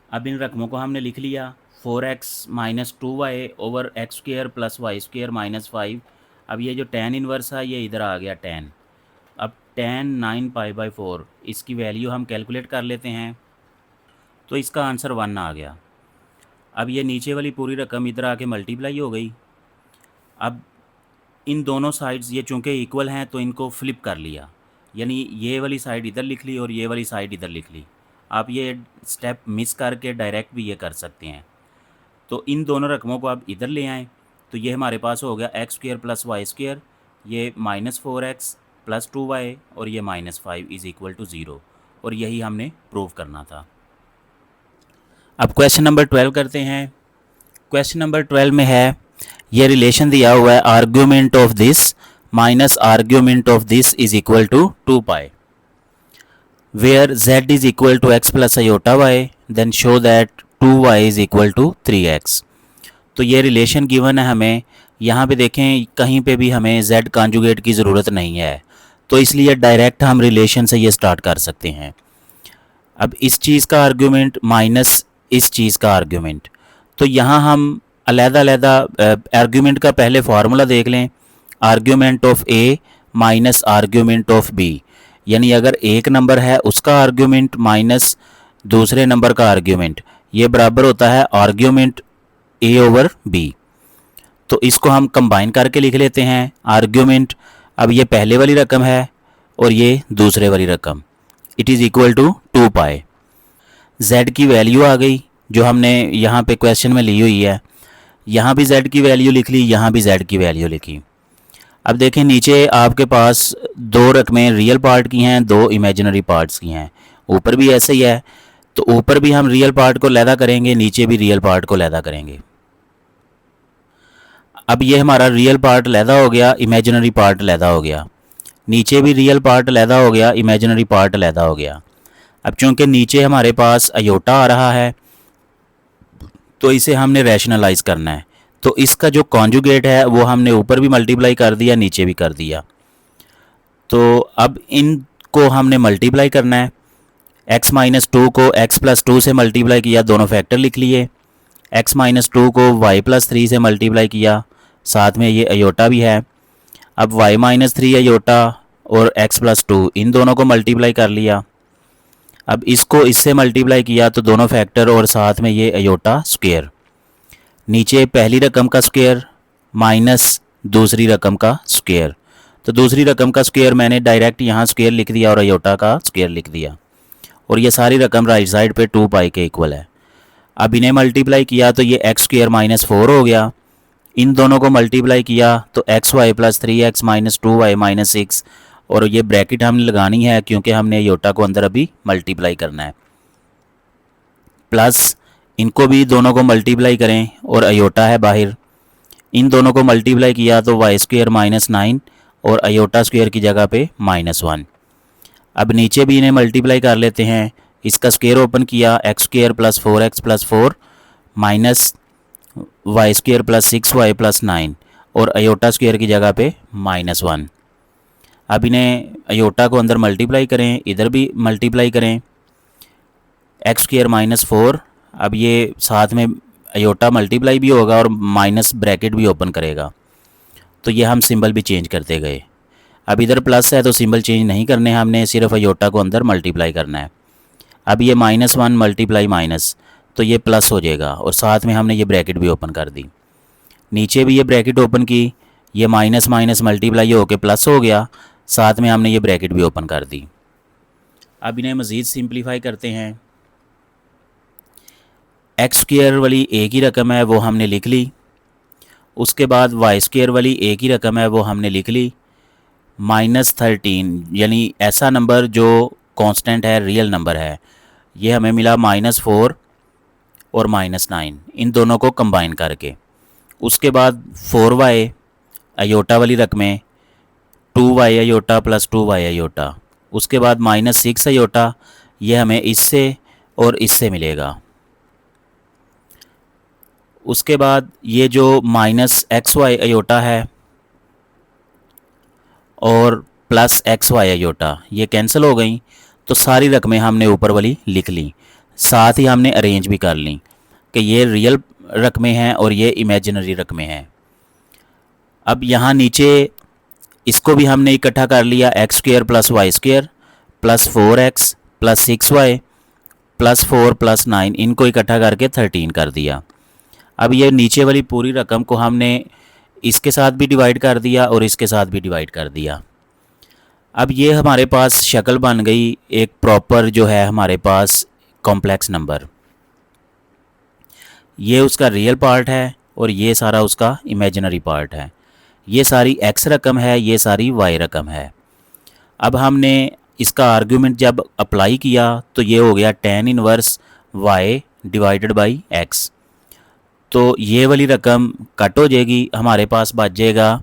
अब इन रकमों को हमने लिख लिया, 4x - 2y over x square plus y square -5। अब ये जो tan इन्वर्स है ये इधर आ गया tan। अब tan 9π/4, इसकी वैल्यू हम कैलकुलेट कर लेते हैं, तो इसका आंसर 1 आ गया। अब ये नीचे वाली पूरी रकम इधर आके मल्टीप्लाई हो गई। अब इन दोनों साइड्स ये चूँकि इक्वल हैं तो इनको फ्लिप कर लिया, यानी ये वाली साइड इधर लिख ली और ये वाली साइड इधर लिख ली। आप ये स्टेप मिस करके डायरेक्ट भी ये कर सकते हैं। तो इन दोनों रकमों को आप इधर ले आएँ, तो ये हमारे पास हो गया x square plus y square, ये -4x प्लस 2y और ये -5 = 0, और यही हमने प्रूव करना था। अब क्वेश्चन नंबर 12 करते हैं। क्वेश्चन नंबर 12 में है, ये रिलेशन दिया हुआ है, argument of this minus argument of this is equal to 2π, where z is equal to x plus iota y, then show that 2y is equal to 3x। तो ये रिलेशन गिवन है हमें। यहाँ पे देखें, कहीं पे भी हमें z कॉन्जुगेट की ज़रूरत नहीं है, तो इसलिए डायरेक्ट हम रिलेशन से ये स्टार्ट कर सकते हैं। अब इस चीज़ का आर्ग्यूमेंट माइनस इस चीज़ का आर्ग्यूमेंट, तो यहाँ हम अलहदा आर्ग्यूमेंट का पहले फार्मूला देख लें, argument of a minus argument of b, यानी अगर एक नंबर है उसका आर्ग्यूमेंट माइनस दूसरे नंबर का आर्ग्यूमेंट, ये बराबर होता है आर्ग्यूमेंट a/b। तो इसको हम कंबाइन करके लिख लेते हैं आर्ग्यूमेंट। अब ये पहले वाली रकम है और ये दूसरे वाली रकम, it is equal to 2π। z की वैल्यू आ गई जो हमने यहाँ पे क्वेश्चन में ली हुई है, यहाँ भी z की वैल्यू लिख ली, यहाँ भी z की वैल्यू लिखी। अब देखें, नीचे आपके पास दो रकमें रियल पार्ट की हैं, दो इमेजिनरी पार्ट्स की हैं, ऊपर भी ऐसे ही है। तो ऊपर भी हम रियल पार्ट को अलहदा करेंगे, नीचे भी रियल पार्ट को अलहदा करेंगे। अब ये हमारा रियल पार्ट अलहदा हो गया, इमेजिनरी पार्ट अलहदा हो गया, नीचे भी रियल पार्ट अलहदा हो गया, इमेजिनरी पार्ट अलहदा हो गया। अब चूँकि नीचे हमारे पास अयोटा आ रहा है, तो इसे हमने रैशनलाइज करना है, तो इसका जो कॉन्जुगेट है वो हमने ऊपर भी मल्टीप्लाई कर दिया, नीचे भी कर दिया। तो अब इनको हमने मल्टीप्लाई करना है, x - 2 को x + 2 से मल्टीप्लाई किया, दोनों फैक्टर लिख लिए, x - 2 को y + 3 से मल्टीप्लाई किया, साथ में ये अयोटा भी है। अब y - 3 अयोटा और x + 2, इन दोनों को मल्टीप्लाई कर लिया। अब इसको इससे मल्टीप्लाई किया तो दोनों फैक्टर और साथ में ये अयोटा स्क्वायर, नीचे पहली रकम का स्क्वायर माइनस दूसरी रकम का स्क्वायर। तो दूसरी रकम का स्क्वायर मैंने डायरेक्ट यहाँ स्क्वायर लिख दिया और अयोटा का स्क्वायर लिख दिया, और ये सारी रकम राइट साइड पे 2 पाई के इक्वल है। अब इन्हें मल्टीप्लाई किया तो ये एक्स स्क्वायर माइनस 4 हो गया। इन दोनों को मल्टीप्लाई किया तो x y plus 3x minus 2y minus 6, और ये ब्रैकेट हमने लगानी है क्योंकि हमने अयोटा को अंदर अभी मल्टीप्लाई करना है। प्लस इनको भी दोनों को मल्टीप्लाई करें और अयोटा है बाहर, इन दोनों को मल्टीप्लाई किया तो वाई स्क्वायर माइनस 9 और अयोटा स्क्वायर की जगह पे -1। अब नीचे भी इन्हें मल्टीप्लाई कर लेते हैं। इसका स्क्वायर ओपन किया, x square plus 4x plus 4 minus y square plus 6y plus 9 और अयोटा स्क्वायर की जगह पे -1। अब इन्हें अयोटा को अंदर मल्टीप्लाई करें, इधर भी मल्टीप्लाई करें, एक्स स्क्वायर माइनस 4, अब ये साथ में अयोटा मल्टीप्लाई भी होगा और माइनस ब्रैकेट भी ओपन करेगा, तो ये हम सिंबल भी चेंज करते गए। अब इधर प्लस है तो सिंबल चेंज नहीं करने, हमने सिर्फ अयोटा को अंदर मल्टीप्लाई करना है। अब ये -1 मल्टीप्लाई माइनस, तो ये प्लस हो जाएगा और साथ में हमने ये ब्रैकेट भी ओपन कर दी। नीचे भी ये ब्रैकेट ओपन की, ये माइनस माइनस मल्टीप्लाई होकर प्लस हो गया, साथ में हमने ये ब्रैकेट भी ओपन कर दी। अब इन्हें मज़ीद सिंप्लीफाई करते हैं। एक्स स्क्वायर वाली एक ही रकम है वो हमने लिख ली, उसके बाद वाई स्क्वायर वाली एक ही रकम है वो हमने लिख ली, -13 यानी ऐसा नंबर जो कांस्टेंट है, रियल नंबर है, ये हमें मिला -4 और -9, इन दोनों को कंबाइन करके। उसके बाद 4y अयोटा वाली रकमें, 2y aorta plus 2y aorta, उसके बाद -6 अयोटा, ये हमें इससे और इससे मिलेगा। उसके बाद ये जो -xy अयोटा है और प्लस XY अयोटा, ये कैंसिल हो गई, तो सारी रकमें हमने ऊपर वाली लिख ली, साथ ही हमने अरेंज भी कर ली कि ये रियल रकमें हैं और ये इमेजिनरी रकमें हैं। अब यहाँ नीचे इसको भी हमने इकट्ठा कर लिया, x square plus y square plus 4x plus 6y plus 4 plus 9, इनको इकट्ठा करके 13 कर दिया। अब ये नीचे वाली पूरी रकम को हमने इसके साथ भी डिवाइड कर दिया और इसके साथ भी डिवाइड कर दिया। अब ये हमारे पास शक्ल बन गई एक प्रॉपर जो है हमारे पास कॉम्प्लेक्स नंबर। ये उसका रियल पार्ट है और ये सारा उसका इमेजिनरी पार्ट है। ये सारी x रकम है, ये सारी y रकम है। अब हमने इसका आर्ग्यूमेंट जब अप्लाई किया तो ये हो गया tan inverse y divided by x, तो ये वाली रकम कट हो जाएगी, हमारे पास बच जाएगा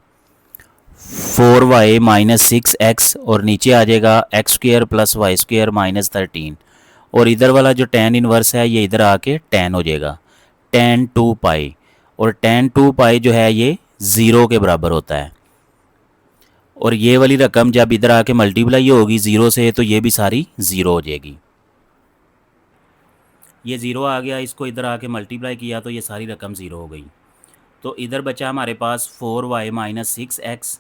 4y माइनस 6x और नीचे आ जाएगा x square plus y square minus 13, और इधर वाला जो tan इनवर्स है ये इधर आके tan हो जाएगा, tan 2 पाई, और tan 2 पाई जो है ये 0 के बराबर होता है। और ये वाली रकम जब इधर आके मल्टीप्लाई होगी 0 से तो ये भी सारी 0 हो जाएगी। ये 0 आ गया, इसको इधर आके मल्टीप्लाई किया तो ये सारी रकम 0 हो गई। तो इधर बचा हमारे पास 4y माइनस 6x,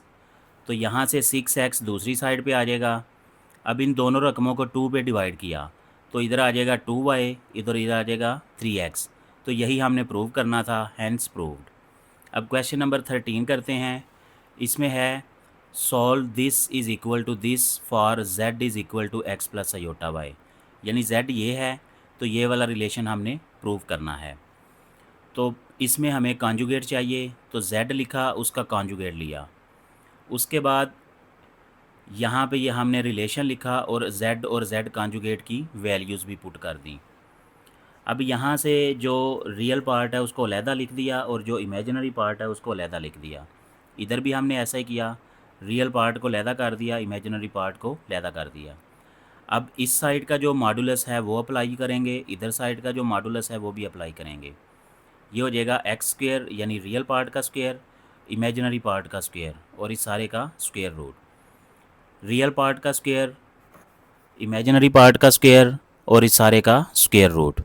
तो यहाँ से 6x दूसरी साइड पे आ जाएगा। अब इन दोनों रकमों को 2 पे डिवाइड किया तो इधर आ जाएगा 2y, इधर आ जाएगा 3x, तो यही हमने प्रूव करना था, हैंस प्रूव्ड। अब क्वेश्चन नंबर 13 करते हैं। इसमें है solve this is equal to this for z is equal to x plus iota y, यानी z ये है तो ये वाला रिलेशन हमने प्रूव करना है। तो इसमें हमें कॉन्जुगेट चाहिए, तो z लिखा, उसका कॉन्जुगेट लिया, उसके बाद यहाँ पे ये हमने रिलेशन लिखा और z कॉन्जुगेट की वैल्यूज़ भी पुट कर दी। अब यहाँ से जो रियल पार्ट है उसको अलहदा लिख दिया और जो इमेजिनरी पार्ट है उसको अलहदा लिख दिया। इधर भी हमने ऐसा ही किया, रियल पार्ट को अलहदा कर दिया, इमेजिनरी पार्ट को अलहदा कर दिया। अब इस साइड का जो मॉडुलस है वो अप्लाई करेंगे, इधर साइड का जो मॉडुलस है वो भी अप्लाई करेंगे। ये हो जाएगा एक्स स्क्वायर यानी रियल पार्ट का स्क्वायर, इमेजिनरी पार्ट का स्क्वायर और इस सारे का स्क्वायर रूट, रियल पार्ट का स्क्वायर, इमेजिनरी पार्ट का स्क्वायर और इस सारे का स्क्वायर रूट।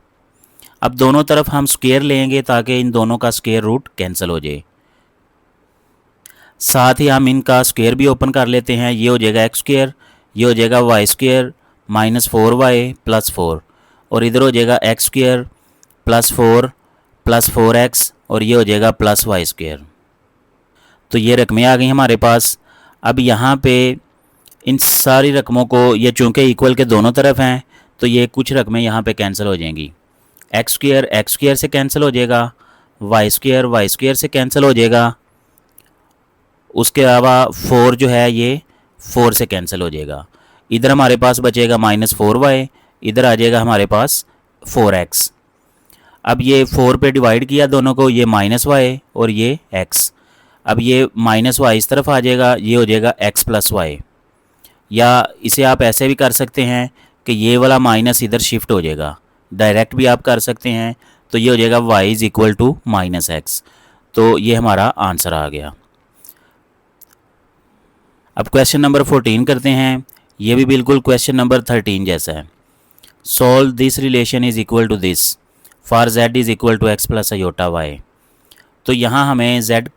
अब दोनों तरफ हम स्क्वायर लेंगे ताकि इन दोनों का स्क्वायर रूट कैंसिल हो जाए। साथ ही हम इनका स्क्वायर भी ओपन कर लेते हैं। ये हो जाएगा एक्स स्क्वायर, ये हो जाएगा Y square minus 4y plus 4, और इधर हो जाएगा x square plus 4 plus 4x और ये हो जाएगा प्लस वाई स्क्वायर। तो ये रकमें आ गई हमारे पास। अब यहाँ पे इन सारी रकमों को, ये चूँकि इक्वल के दोनों तरफ हैं, तो ये कुछ रकमें यहाँ पे कैंसिल हो जाएंगी। एक्स स्क्वायर से कैंसिल हो जाएगा, वाई स्क्वायर से कैंसिल हो जाएगा। उसके अलावा 4 जो है ये 4 से कैंसिल हो जाएगा। इधर हमारे पास बचेगा -4y, इधर आ जाएगा हमारे पास 4x। अब ये 4 पे डिवाइड किया दोनों को, ये -y और ये x। अब ये -y इस तरफ आ जाएगा, ये हो जाएगा x + y। या इसे आप ऐसे भी कर सकते हैं कि ये वाला माइनस इधर शिफ्ट हो जाएगा, डायरेक्ट भी आप कर सकते हैं। तो ये हो जाएगा y = -x। तो ये हमारा आंसर आ गया। अब क्वेश्चन नंबर 14 करते हैं। ये भी बिल्कुल क्वेश्चन नंबर 13 जैसा है। Solve this relation is equal to this for z = x + i। तो यहाँ हमें z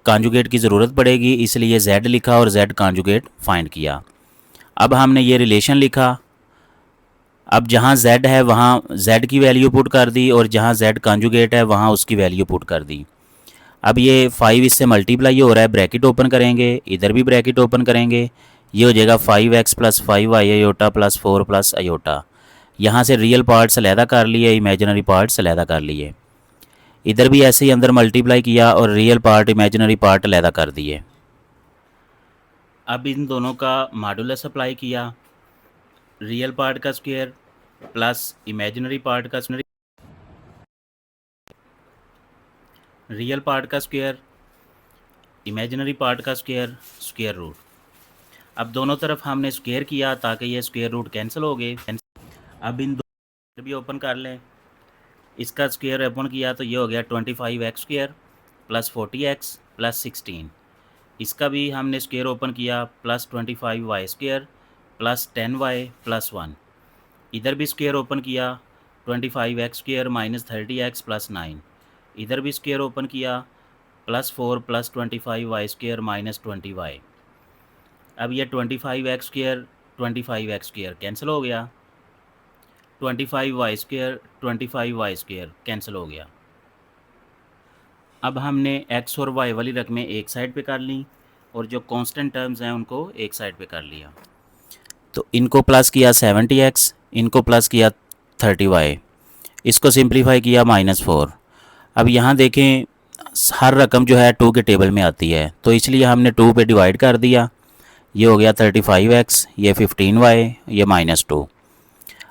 कॉन्जुगेट की ज़रूरत पड़ेगी, इसलिए z लिखा और z कॉन्जुगेट फाइंड किया। अब हमने ये रिलेशन लिखा। अब जहाँ z है वहाँ z की वैल्यू पुट कर दी और जहाँ z कॉन्जुगेट है वहाँ उसकी वैल्यू पुट कर दी। अब ये 5 इससे मल्टीप्लाई हो रहा है, ब्रैकेट ओपन करेंगे, इधर भी ब्रैकेट ओपन करेंगे, ये हो जाएगा 5x + 5y i + 4 + i। यहाँ से रियल पार्ट्स अलहदा कर लिए, इमेजिनरी पार्ट्स अलहदा कर लिए। इधर भी ऐसे ही अंदर मल्टीप्लाई किया और रियल पार्ट इमेजिनरी पार्ट अलहदा कर दिए। अब इन दोनों का मॉडुलस अप्लाई किया, रियल पार्ट का स्क्वायर प्लस इमेजिनरी पार्ट का स्क्वायर, रियल पार्ट का स्क्वायर इमेजिनरी पार्ट का स्क्वायर, स्क्वायर रूट। अब दोनों तरफ हमने स्क्वायर किया ताकि ये स्क्वायर रूट कैंसिल हो गए। अब इन दो भी ओपन कर लें, इसका स्क्वायर ओपन किया तो ये हो गया 25x² + 40x + 16। इसका भी हमने स्क्वायर ओपन किया +25y² + 10y + 1। इधर भी स्क्वायर ओपन किया 25x² - 30x + 9। इधर भी स्क्वायर ओपन किया +4 + 25y² - 20y। अब ये 25x² कैंसिल हो गया, 25y² कैंसिल हो गया। अब हमने x और y वाली रकमें एक साइड पे कर ली और जो कांस्टेंट टर्म्स हैं उनको एक साइड पे कर लिया। तो इनको प्लस किया 70x, इनको प्लस किया 30y, इसको सिंप्लीफाई किया -4। अब यहाँ देखें हर रकम जो है 2 के टेबल में आती है, तो इसलिए हमने 2 पे डिवाइड कर दिया। ये हो गया 35x, ये 15y, ये -2।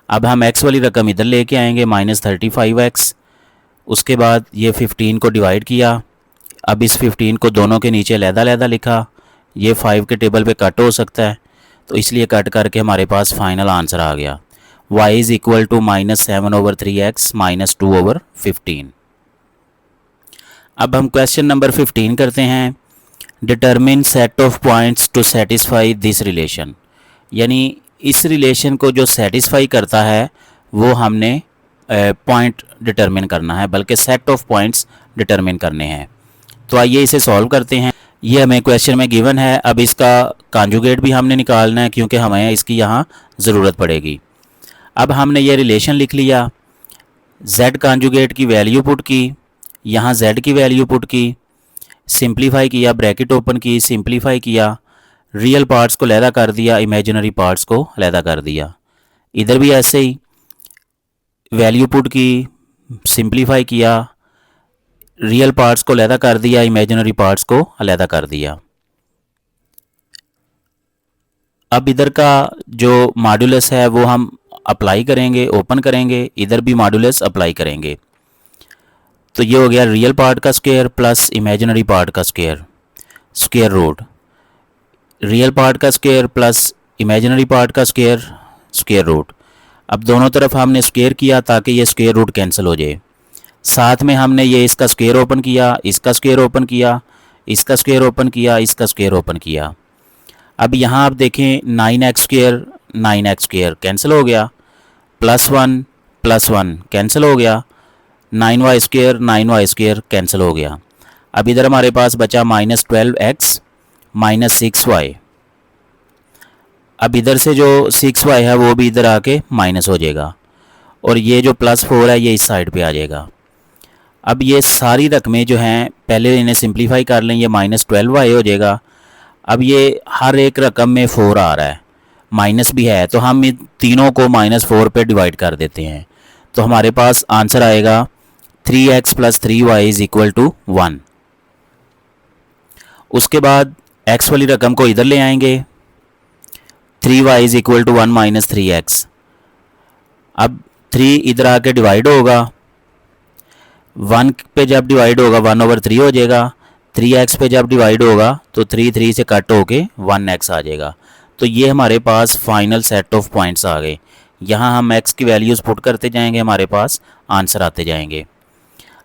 अब हम x वाली रकम इधर लेके आएंगे -35x। उसके बाद ये 15 को डिवाइड किया। अब इस 15 को दोनों के नीचे अलहदा लिखा। ये 5 के टेबल पे कट हो सकता है, तो इसलिए कट करके हमारे पास फाइनल आंसर आ गया y = -7/3x - 2/15। अब हम क्वेश्चन नंबर 15 करते हैं। Determine set of points to satisfy this relation, यानी इस रिलेशन को जो सेटिस्फाई करता है वो हमने पॉइंट डिटरमिन करना है, बल्कि सेट ऑफ पॉइंट्स डिटरमिन करने हैं। तो आइए इसे सॉल्व करते हैं। ये हमें क्वेश्चन में गिवन है। अब इसका कॉन्जुगेट भी हमने निकालना है क्योंकि हमें इसकी यहाँ ज़रूरत पड़ेगी। अब हमने ये रिलेशन लिख लिया, z कॉन्जुगेट की वैल्यू पुट की, यहाँ z की वैल्यू पुट की, सिंप्लीफाई किया, ब्रैकेट ओपन की, सिंप्लीफाई किया, रियल पार्ट्स को अलहदा कर दिया, इमेजिनरी पार्ट्स को अलहदा कर दिया। इधर भी ऐसे ही वैल्यू पुट की, सिंप्लीफाई किया, रियल पार्ट्स को अलहदा कर दिया, इमेजिनरी पार्ट्स को अलहदा कर दिया। अब इधर का जो मॉडुलस है वो हम अप्लाई करेंगे, ओपन करेंगे, इधर भी मॉडुलस अप्लाई करेंगे। तो ये हो गया रियल पार्ट का स्क्वायर प्लस इमेजिनरी पार्ट का square, square root. Real part का स्क्वायर प्लस इमेजिनरी पार्ट का स्क्वायर, स्क्वायर रूट। अब दोनों तरफ हमने स्क्वायर किया ताकि ये स्क्वायर रूट कैंसिल हो जाए। साथ में हमने ये इसका स्क्वायर ओपन किया, इसका स्क्वायर ओपन किया, इसका स्क्वायर ओपन किया, इसका स्क्वायर ओपन किया। अब यहाँ आप देखें 9x² कैंसिल हो गया, +1 +1 कैंसिल हो गया, 9y² कैंसिल हो गया। अब इधर हमारे पास बचा -12x - 6y। अब इधर से जो 6y है वो भी इधर आके माइनस हो जाएगा और ये जो +4 है ये इस साइड पे आ जाएगा। अब ये सारी रकमें जो हैं पहले इन्हें सिंप्लीफाई कर लें, ये -12y हो जाएगा। अब ये हर एक रकम में 4 आ रहा है, माइनस भी है, तो हम इन तीनों को -4 पे डिवाइड कर देते हैं। तो हमारे पास आंसर आएगा 3x + 3y = 1। उसके बाद x वाली रकम को इधर ले आएंगे, 3y = 1 - 3x। अब 3 इधर आके डिवाइड होगा, 1 पे जब डिवाइड होगा 1/3 हो जाएगा। 3x पे जब डिवाइड होगा तो 3 से कट होके 1x आ जाएगा। तो ये हमारे पास फाइनल सेट ऑफ पॉइंट्स आ गए। यहाँ हम x की वैल्यूज़ पुट करते जाएंगे, हमारे पास आंसर आते जाएंगे।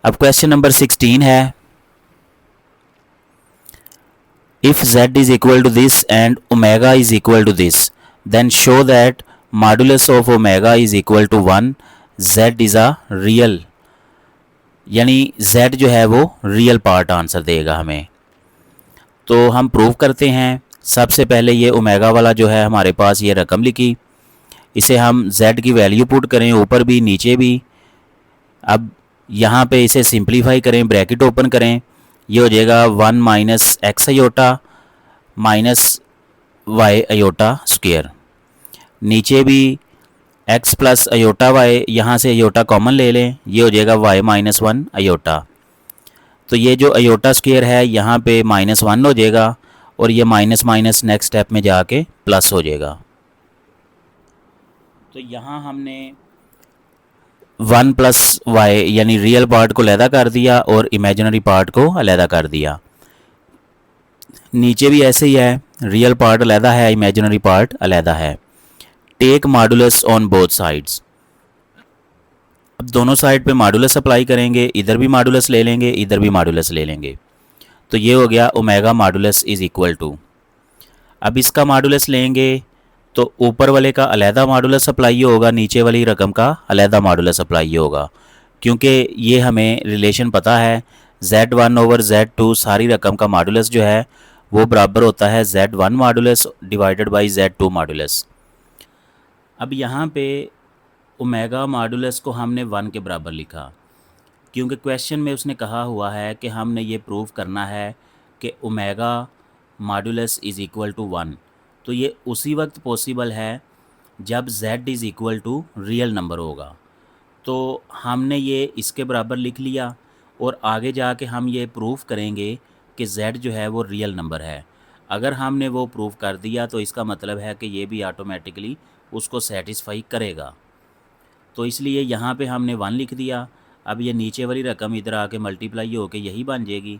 अब क्वेश्चन नंबर 16 है, if z = this and omega = this, then show that modulus of omega = 1, z is a real, यानी z जो है वो रियल पार्ट आंसर देगा हमें। तो हम प्रूव करते हैं। सबसे पहले ये ओमेगा वाला जो है हमारे पास ये रकम लिखी, इसे हम z की वैल्यू पुट करें ऊपर भी नीचे भी। अब यहाँ पे इसे सिंप्लीफाई करें, ब्रैकेट ओपन करें, ये हो जाएगा 1 - x iota - y iota square. नीचे भी x + अयोटा y, यहाँ से अयोटा कॉमन ले लें, ये हो जाएगा y - 1 अयोटा। तो ये जो अयोटा स्क्वायर है यहाँ पे -1 हो जाएगा और ये माइनस माइनस नेक्स्ट स्टेप में जाके प्लस हो जाएगा। तो यहाँ हमने 1 + y यानी रियल पार्ट को अलहदा कर दिया और इमेजिनरी पार्ट को अलहदा कर दिया। नीचे भी ऐसे ही है, रियल पार्ट अलहदा है, इमेजिनरी पार्ट अलहदा है। Take modulus on both sides. अब दोनों साइड पे मॉडुलस अप्लाई करेंगे, इधर भी मॉडुलस ले लेंगे, इधर भी मॉडुलस ले लेंगे। तो ये हो गया ओमेगा मॉडुलस = अब इसका मॉडुलस लेंगे तो ऊपर वाले का अलहदा मॉडुलस अप्लाई होगा, नीचे वाली रकम का अलहदा मॉडुलस अप्लाई होगा, क्योंकि ये हमें रिलेशन पता है Z1/Z2 सारी रकम का मॉडुलस जो है वो बराबर होता है Z1 modulus divided by Z2 modulus. अब यहाँ पे ओमेगा मॉडुलस को हमने 1 के बराबर लिखा, क्योंकि क्वेश्चन में उसने कहा हुआ है कि हमने ये प्रूव करना है कि ओमेगा मॉडुलस = 1। तो ये उसी वक्त पॉसिबल है जब z रियल नंबर होगा। तो हमने ये इसके बराबर लिख लिया और आगे जाके हम ये प्रूव करेंगे कि z जो है वो रियल नंबर है। अगर हमने वो प्रूव कर दिया तो इसका मतलब है कि ये भी ऑटोमेटिकली उसको सेटिस्फाई करेगा। तो इसलिए यहाँ पे हमने 1 लिख दिया। अब ये नीचे वाली रकम इधर आके मल्टीप्लाई होके यही बन जाएगी।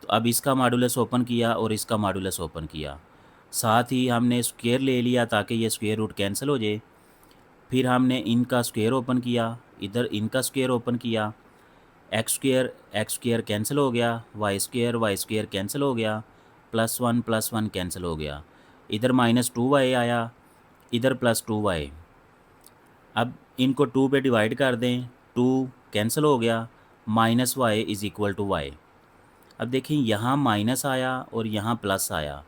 तो अब इसका मॉडुलस ओपन किया और इसका मॉडुलस ओपन किया, साथ ही हमने स्क्वायर ले लिया ताकि ये स्क्वायर रूट कैंसिल हो जाए। फिर हमने इनका स्क्वायर ओपन किया, इधर इनका स्क्वायर ओपन किया, एक्स स्क्वायर कैंसिल हो गया, वाई स्क्वायर कैंसिल हो गया, +1 +1 कैंसिल हो गया, इधर -2y आया, इधर +2y। अब इनको 2 पे डिवाइड कर दें, 2 कैंसिल हो गया, -y = y। अब देखिए यहाँ माइनस आया और यहाँ प्लस आया,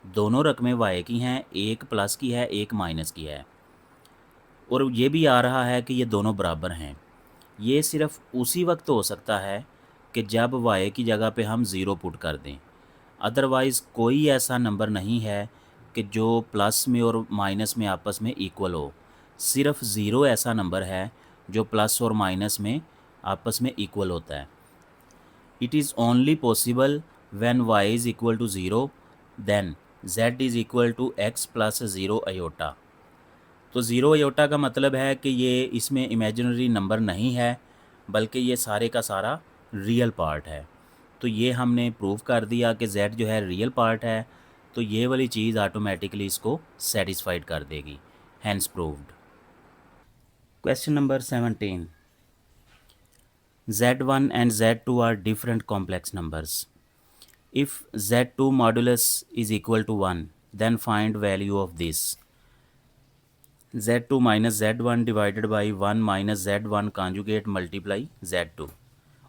दोनों रकमें y की हैं, एक प्लस की है एक माइनस की है, और ये भी आ रहा है कि ये दोनों बराबर हैं। ये सिर्फ़ उसी वक्त हो सकता है कि जब y की जगह पे हम ज़ीरो पुट कर दें, अदरवाइज़ कोई ऐसा नंबर नहीं है कि जो प्लस में और माइनस में आपस में इक्वल हो। सिर्फ ज़ीरो ऐसा नंबर है जो प्लस और माइनस में आपस में इक्वल होता है। It is only possible when y = 0, then z = x + 0 iota। तो 0 आयोटा का मतलब है कि ये इसमें इमेजिनरी नंबर नहीं है, बल्कि ये सारे का सारा रियल पार्ट है। तो ये हमने प्रूव कर दिया कि z जो है रियल पार्ट है, तो ये वाली चीज़ ऑटोमेटिकली इसको सेटिस्फाइड कर देगी, hence proved. Question number 17, Z1 and Z2 are different complex numbers. If Z2 modulus is equal to 1, then find value of this. Z2 - Z1 divided by 1 - Z1 conjugate multiply Z2,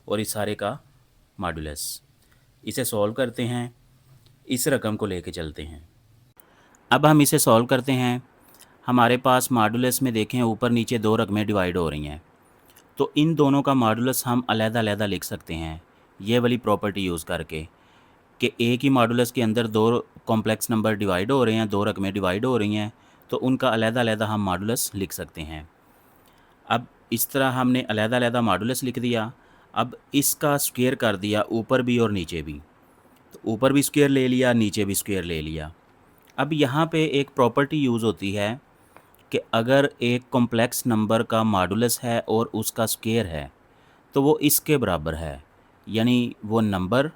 और इस सारे का modulus. इसे solve करते हैं, इस रकम को लेके चलते हैं। अब हम इसे सॉल्व करते हैं। हमारे पास मॉडुलस में देखें ऊपर नीचे दो रकमें डिवाइड हो रही हैं, तो इन दोनों का मॉडुलस हम अलग-अलग लिख सकते हैं ये वाली प्रॉपर्टी यूज़ करके कि एक ही मॉडुलस के अंदर दो कॉम्प्लेक्स नंबर डिवाइड हो रहे हैं, दो रकमें डिवाइड हो रही हैं, तो उनका अलग-अलग हम मॉडुलस लिख सकते हैं। अब इस तरह हमने अलग-अलग मॉडुलस लिख दिया। अब इसका स्क्वायर कर दिया ऊपर भी और नीचे भी। तो ऊपर भी स्क्वायर ले लिया, नीचे भी स्क्वायर ले लिया। अब यहाँ पे एक प्रॉपर्टी यूज़ होती है कि अगर एक कॉम्प्लेक्स नंबर का मॉडुलस है और उसका स्क्वायर है, तो वो इसके बराबर है। यानी वो नंबर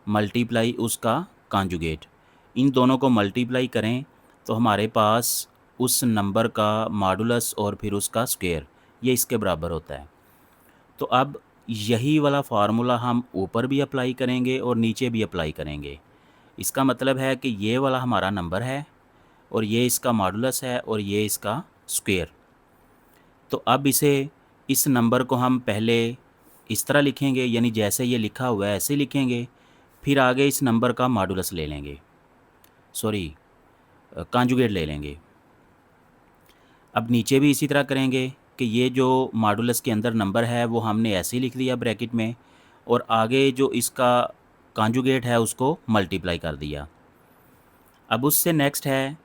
मल्टीप्लाई उसका कॉन्जुगेट। इन दोनों को मल्टीप्लाई करें तो हमारे पास उस नंबर का मॉडुलस और फिर उसका स्क्वायर ये इसके बराबर होता है। तो अब यही वाला फार्मूला हम ऊपर भी अप्लाई करेंगे और नीचे भी अप्लाई करेंगे। इसका मतलब है कि ये वाला हमारा नंबर है और ये इसका मॉडुलस है और ये इसका स्क्वायर। तो अब इस नंबर को हम पहले इस तरह लिखेंगे, यानी जैसे ये लिखा हुआ है ऐसे लिखेंगे, फिर आगे इस नंबर का मॉडुलस ले लेंगे, सॉरी कॉन्जुगेट ले लेंगे। अब नीचे भी इसी तरह करेंगे कि ये जो मॉडुलस के अंदर नंबर है वो हमने ऐसे ही लिख दिया ब्रैकेट में, और आगे जो इसका कॉन्जुगेट है उसको मल्टीप्लाई कर दिया। अब उससे नेक्स्ट है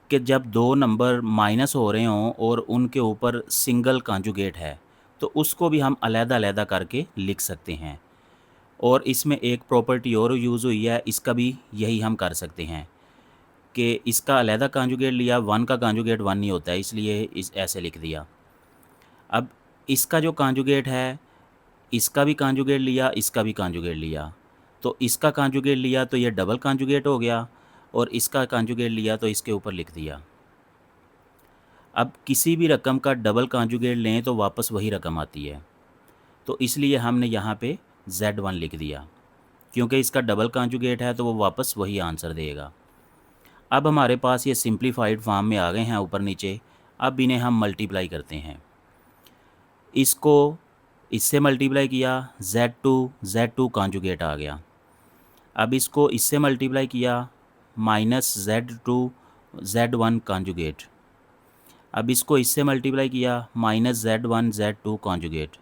कि जब दो नंबर माइनस हो रहे हों और उनके ऊपर सिंगल कॉन्जुगेट है, तो उसको भी हम अलग-अलग करके लिख सकते हैं। और इसमें एक प्रॉपर्टी और यूज़ हुई है, इसका भी यही हम कर सकते हैं कि इसका अलहदा कॉन्जुगेट लिया, वन का कॉन्जुगेट वन नहीं होता है, इसलिए इस ऐसे लिख दिया। अब इसका जो कॉन्जुगेट है, इसका भी कॉन्जुगेट लिया, इसका भी कॉन्जुगेट लिया। तो इसका कॉन्जुगेट लिया तो ये डबल कॉन्जुगेट हो गया, और इसका कॉन्जुगेट लिया तो इसके ऊपर लिख दिया। अब किसी भी रकम का डबल कॉन्जुगेट लें तो वापस वही रकम आती है, तो इसलिए हमने यहाँ पे Z1 लिख दिया, क्योंकि इसका डबल कॉन्जुगेट है तो वो वापस वही आंसर देगा। अब हमारे पास ये सिंप्लीफाइड फॉर्म में आ गए हैं ऊपर नीचे। अब इन्हें हम मल्टीप्लाई करते हैं। इसको इससे मल्टीप्लाई किया, Z2 कॉन्जुगेट आ गया। अब इसको इससे मल्टीप्लाई किया, माइनस Z1 कॉन्जुगेट। अब इसको इससे मल्टीप्लाई किया, माइनस Z2 कॉन्जुगेट।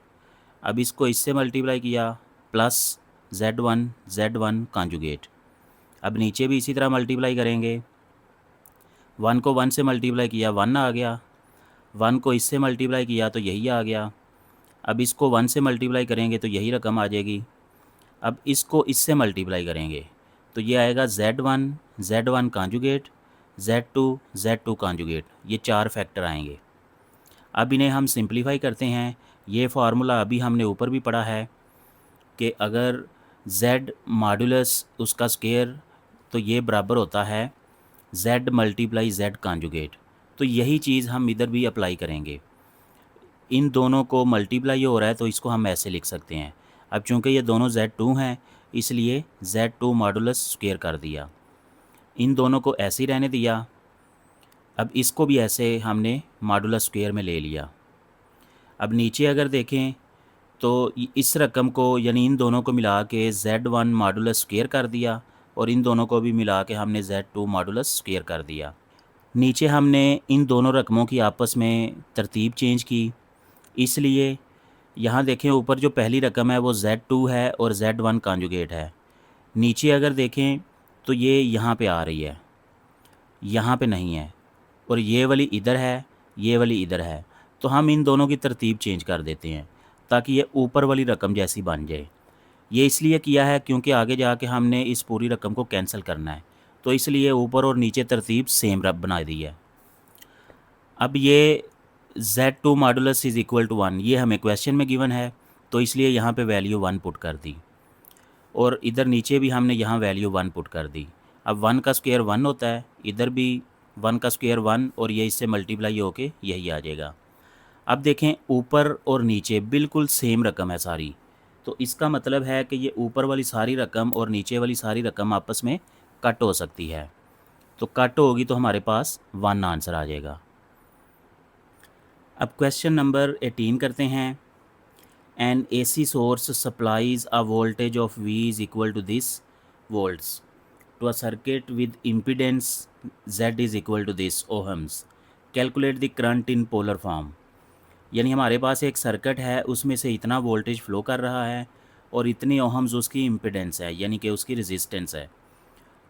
अब इसको इससे मल्टीप्लाई किया, प्लस Z1 कॉन्जुगेट। अब नीचे भी इसी तरह मल्टीप्लाई करेंगे। 1 को 1 से मल्टीप्लाई किया, 1 आ गया। 1 को इससे मल्टीप्लाई किया तो यही आ गया। अब इसको 1 से मल्टीप्लाई करेंगे तो यही रकम आ जाएगी। अब इसको इससे मल्टीप्लाई करेंगे तो ये आएगा Z1 कॉन्जुगेट, Z2 कॉन्जुगेट। ये 4 फैक्टर आएंगे। अब इन्हें हम सिंप्लीफाई करते हैं। ये फार्मूला अभी हमने ऊपर भी पढ़ा है कि अगर Z मॉडुलस उसका स्क्वायर, तो ये बराबर होता है Z मल्टीप्लाई Z कॉन्जुगेट। तो यही चीज़ हम इधर भी अप्लाई करेंगे। इन दोनों को मल्टीप्लाई हो रहा है तो इसको हम ऐसे लिख सकते हैं। अब चूँकि ये दोनों Z2 हैं, इसलिए Z2 मॉडुलस स्क्वायर कर दिया। इन दोनों को ऐसे ही रहने दिया। अब इसको भी ऐसे हमने मॉडुलस स्क्वायर में ले लिया। अब नीचे अगर देखें तो इस रकम को, यानी इन दोनों को मिला के Z1 मॉडुलस स्क्वायर कर दिया, और इन दोनों को भी मिला के हमने Z2 मॉडुलस स्क्वायर कर दिया। नीचे हमने इन दोनों रकमों की आपस में तरतीब चेंज की, इसलिए यहाँ देखें ऊपर जो पहली रकम है वो Z2 है और Z1 कॉन्जुगेट है। नीचे अगर देखें तो ये यहाँ पे आ रही है, यहाँ पे नहीं है, और ये वाली इधर है, ये वाली इधर है। तो हम इन दोनों की तरतीब चेंज कर देते हैं ताकि ये ऊपर वाली रकम जैसी बन जाए। ये इसलिए किया है क्योंकि आगे जाके हमने इस पूरी रकम को कैंसिल करना है, तो इसलिए ऊपर और नीचे तरतीब सेम बना दी है। अब ये Z2 modulus is equal to 1, ये हमें क्वेश्चन में गिवन है, तो इसलिए यहाँ पे वैल्यू 1 पुट कर दी, और इधर नीचे भी हमने यहाँ वैल्यू 1 पुट कर दी। अब 1 का स्क्वायर 1 होता है, इधर भी 1 का स्क्वायर 1, और ये इससे मल्टीप्लाई होके यही आ जाएगा। अब देखें ऊपर और नीचे बिल्कुल सेम रकम है सारी, तो इसका मतलब है कि ये ऊपर वाली सारी रकम और नीचे वाली सारी रकम आपस में कट हो सकती है। तो कट होगी तो हमारे पास 1 आंसर आ जाएगा। अब क्वेश्चन नंबर 18 करते हैं। An AC source supplies a voltage of V is equal to this volts to a circuit with impedance Z is equal to this ohms. Calculate the current in polar form. यानी हमारे पास एक circuit है, उसमें से इतना voltage flow कर रहा है और इतनी ओहम्स उसकी इम्पीडेंस है, यानी कि उसकी रेजिस्टेंस है।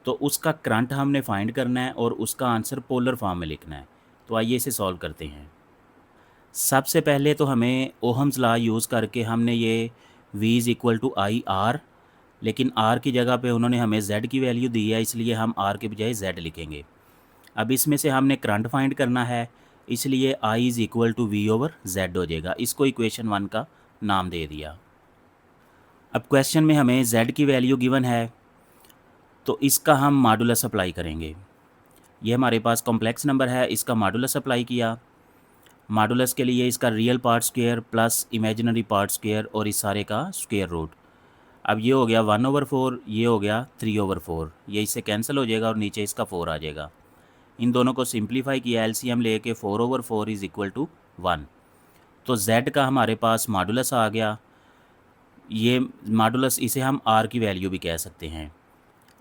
तो उसका करंट हमने फाइंड करना है और उसका आंसर पोलर फॉर्म में लिखना है। तो आइए इसे सॉल्व करते हैं। सबसे पहले तो हमें ओहम्स लॉ यूज़ करके हमने ये V is equal to I R, लेकिन R की जगह पे उन्होंने हमें Z की वैल्यू दी है, इसलिए हम R के बजाय Z लिखेंगे। अब इसमें से हमने करंट फाइंड करना है, इसलिए I is equal to V over Z हो जाएगा। इसको इक्वेशन 1 का नाम दे दिया। अब क्वेश्चन में हमें Z की वैल्यू गिवन है, तो इसका हम मॉडुलस अप्लाई करेंगे। ये हमारे पास कॉम्प्लेक्स नंबर है, इसका मॉडुलस अप्लाई किया। मॉडुलस के लिए इसका real part square plus imaginary part square और इस सारे का स्क्वायर रूट। अब ये हो गया 1/4, ये हो गया 3/4, ये इससे कैंसिल हो जाएगा और नीचे इसका 4 आ जाएगा। इन दोनों को सिंप्लीफाई किया, एलसीएम लेके 4/4 इज़ इक्वल टू 1। तो Z का हमारे पास मॉडुलस आ गया। ये मॉडुलस, इसे हम R की वैल्यू भी कह सकते हैं।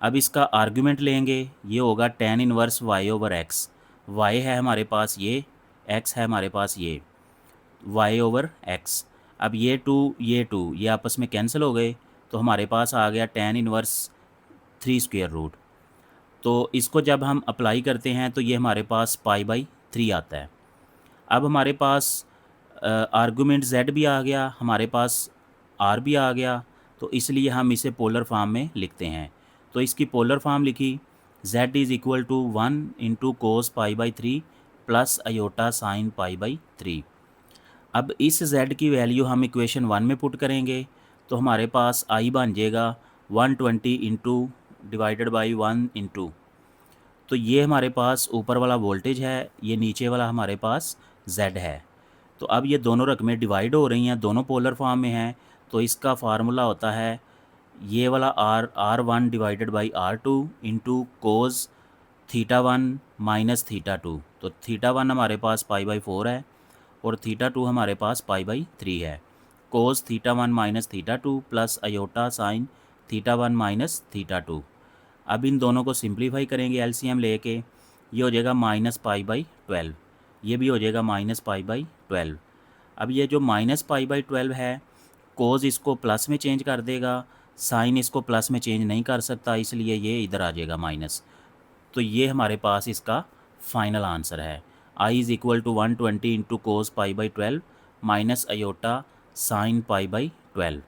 अब इसका आर्गुमेंट लेंगे, ये होगा tan inverse y over x। y है हमारे पास ये, x है हमारे पास ये, y ओवर x। अब ये 2 ये आपस में कैंसिल हो गए, तो हमारे पास आ गया tan इनवर्स 3 स्क्वायर रूट। तो इसको जब हम अप्लाई करते हैं तो ये हमारे पास π/3 आता है। अब हमारे पास आर्गुमेंट Z भी आ गया, हमारे पास R भी आ गया, तो इसलिए हम इसे पोलर फॉर्म में लिखते हैं। तो इसकी पोलर फॉर्म लिखी, Z is equal to 1 into cos π/3 plus iota sine π/3। अब इस Z की वैल्यू हम इक्वेशन 1 में पुट करेंगे, तो हमारे पास I बन जाएगा 120 इंटू डिवाइडेड बाई 1 इंटू। तो ये हमारे पास ऊपर वाला वोल्टेज है, ये नीचे वाला हमारे पास Z है। तो अब ये दोनों रकमें डिवाइड हो रही हैं, दोनों पोलर फॉर्म में हैं, तो इसका फार्मूला होता है ये वाला R1 divided by R2 into cos θ1 minus θ2। तो θ1 हमारे पास π/4 है और θ2 हमारे पास π/3 है। Cos θ1 minus θ2 plus iota sine θ1 minus θ2। अब इन दोनों को सिंप्लीफाई करेंगे एलसीएम लेके, ये हो जाएगा -π/12, ये भी हो जाएगा -π/12। अब ये जो -π/12 है, कोस इसको प्लस में चेंज कर देगा, साइन इसको प्लस में चेंज नहीं कर सकता, इसलिए ये इधर आ जाएगा माइनस। तो ये हमारे पास इसका फाइनल आंसर है। I is equal to 120 into cos π/12 minus iota sine π/12।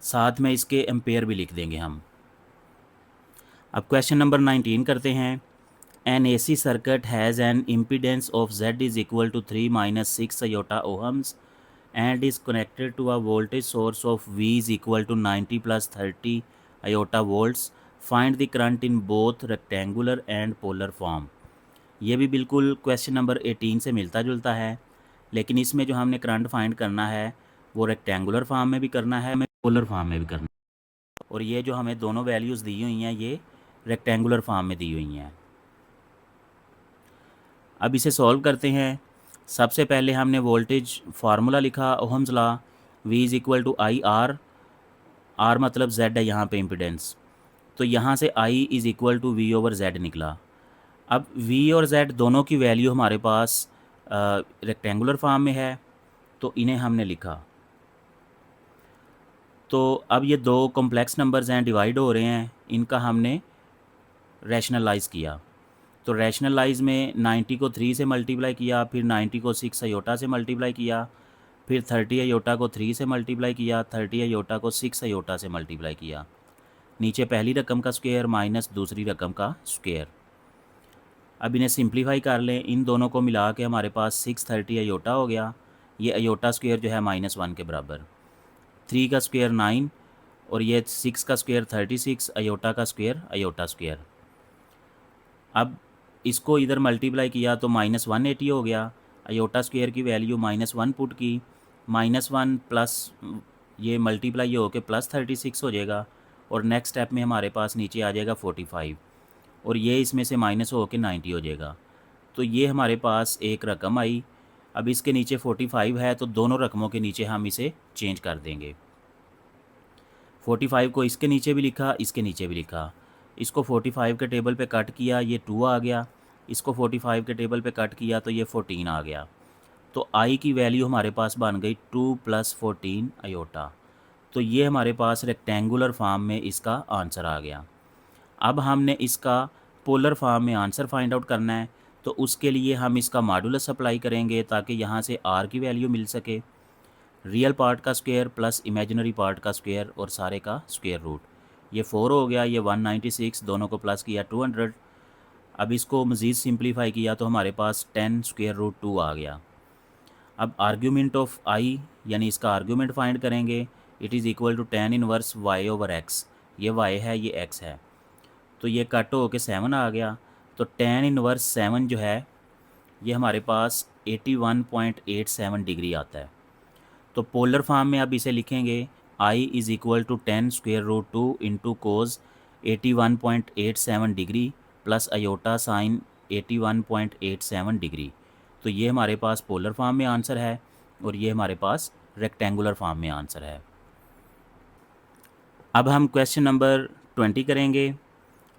साथ में इसके एम्पेयर भी लिख देंगे हम। अब क्वेश्चन नंबर 19 करते हैं। An AC circuit has an impedance of Z is equal to 3 - 6 iota ohms and is connected to a voltage source of V is equal to 90 plus 30 iota volts. Find the current in both rectangular and polar form. ये भी बिल्कुल question number 18 से मिलता जुलता है, लेकिन इसमें जो हमने करंट फाइंड करना है वो रेक्टेंगुलर फॉर्म में भी करना है, हमें पोलर फॉर्म में भी करना है। और ये जो हमें दोनों वैल्यूज़ दी हुई हैं ये रेक्टेंगुलर फॉर्म में दी हुई हैं। अब इसे सॉल्व करते हैं। सबसे पहले हमने वोल्टेज फार्मूला लिखा, ohm's law, V is equal to I R, R मतलब Z है यहाँ पे इम्पीडेंस, तो यहाँ से I is equal to V over Z निकला। अब V और Z दोनों की वैल्यू हमारे पास रेक्टेंगुलर फॉर्म में है, तो इन्हें हमने लिखा। तो अब ये दो कॉम्प्लेक्स नंबर्स हैं, डिवाइड हो रहे हैं, इनका हमने रैशनलाइज़ किया। तो रैशनलाइज में 90 को 3 से मल्टीप्लाई किया, फिर 90 को 6 अयोटा से मल्टीप्लाई किया, फिर 30 अयोटा को 3 से मल्टीप्लाई किया, 30 अयोटा को 6 अयोटा से मल्टीप्लाई किया। नीचे पहली रकम का स्क्वायर माइनस दूसरी रकम का स्क्वायर। अब इन्हें सिंप्लीफाई कर लें, इन दोनों को मिला के हमारे पास 630 अयोटा हो गया। ये अयोटा स्क्वायर जो है -1 के बराबर, 3 का स्क्वायर 9 और ये 6 का स्क्वायर 36, अयोटा का स्क्वायर अयोटा स्क्वायर। अब इसको इधर मल्टीप्लाई किया तो -180 हो गया। अयोटा स्क्वायर की वैल्यू -1 पुट की, -1 प्लस ये मल्टीप्लाई हो के +36 हो जाएगा और नेक्स्ट स्टेप में हमारे पास नीचे आ जाएगा 45 और ये इसमें से माइनस हो के 90 हो जाएगा। तो ये हमारे पास एक रकम आई। अब इसके नीचे 45 है, तो दोनों रकमों के नीचे हम इसे चेंज कर देंगे। 45 को इसके नीचे भी लिखा, इसके नीचे भी लिखा। इसको 45 के टेबल पे कट किया, ये 2 आ गया। इसको 45 के टेबल पे कट किया तो ये 14 आ गया। तो आई की वैल्यू हमारे पास बन गई 2 + 14 अयोटा। तो ये हमारे पास रेक्टेंगुलर फॉर्म में इसका आंसर आ गया। अब हमने इसका पोलर फॉर्म में आंसर फाइंड आउट करना है, तो उसके लिए हम इसका मॉडुलस अप्लाई करेंगे ताकि यहाँ से आर की वैल्यू मिल सके। रियल पार्ट का स्क्वायर प्लस इमेजिनरी पार्ट का स्क्वायर और सारे का स्क्वायर रूट। ये 4 हो गया, ये 196, दोनों को प्लस किया 200। अब इसको मज़ीद सिंप्लीफाई किया तो हमारे पास 10 स्क्वायर रूट 2 आ गया। अब आर्ग्यूमेंट ऑफ आई यानी इसका आर्ग्यूमेंट फाइंड करेंगे। It is equal to 10 inverse y over x. ये वाई है, ये एक्स है, तो ये कट हो के 7 आ गया। तो 10 इनवर्स 7 जो है ये हमारे पास 81.87 डिग्री आता है। तो पोलर फॉर्म में अब इसे लिखेंगे I is equal to 10 square root 2 into cos 81.87 degree plus iota sine 81.87 degree. तो ये हमारे पास पोलर फॉर्म में आंसर है और ये हमारे पास रेक्टेंगुलर फॉर्म में आंसर है। अब हम क्वेश्चन नंबर 20 करेंगे।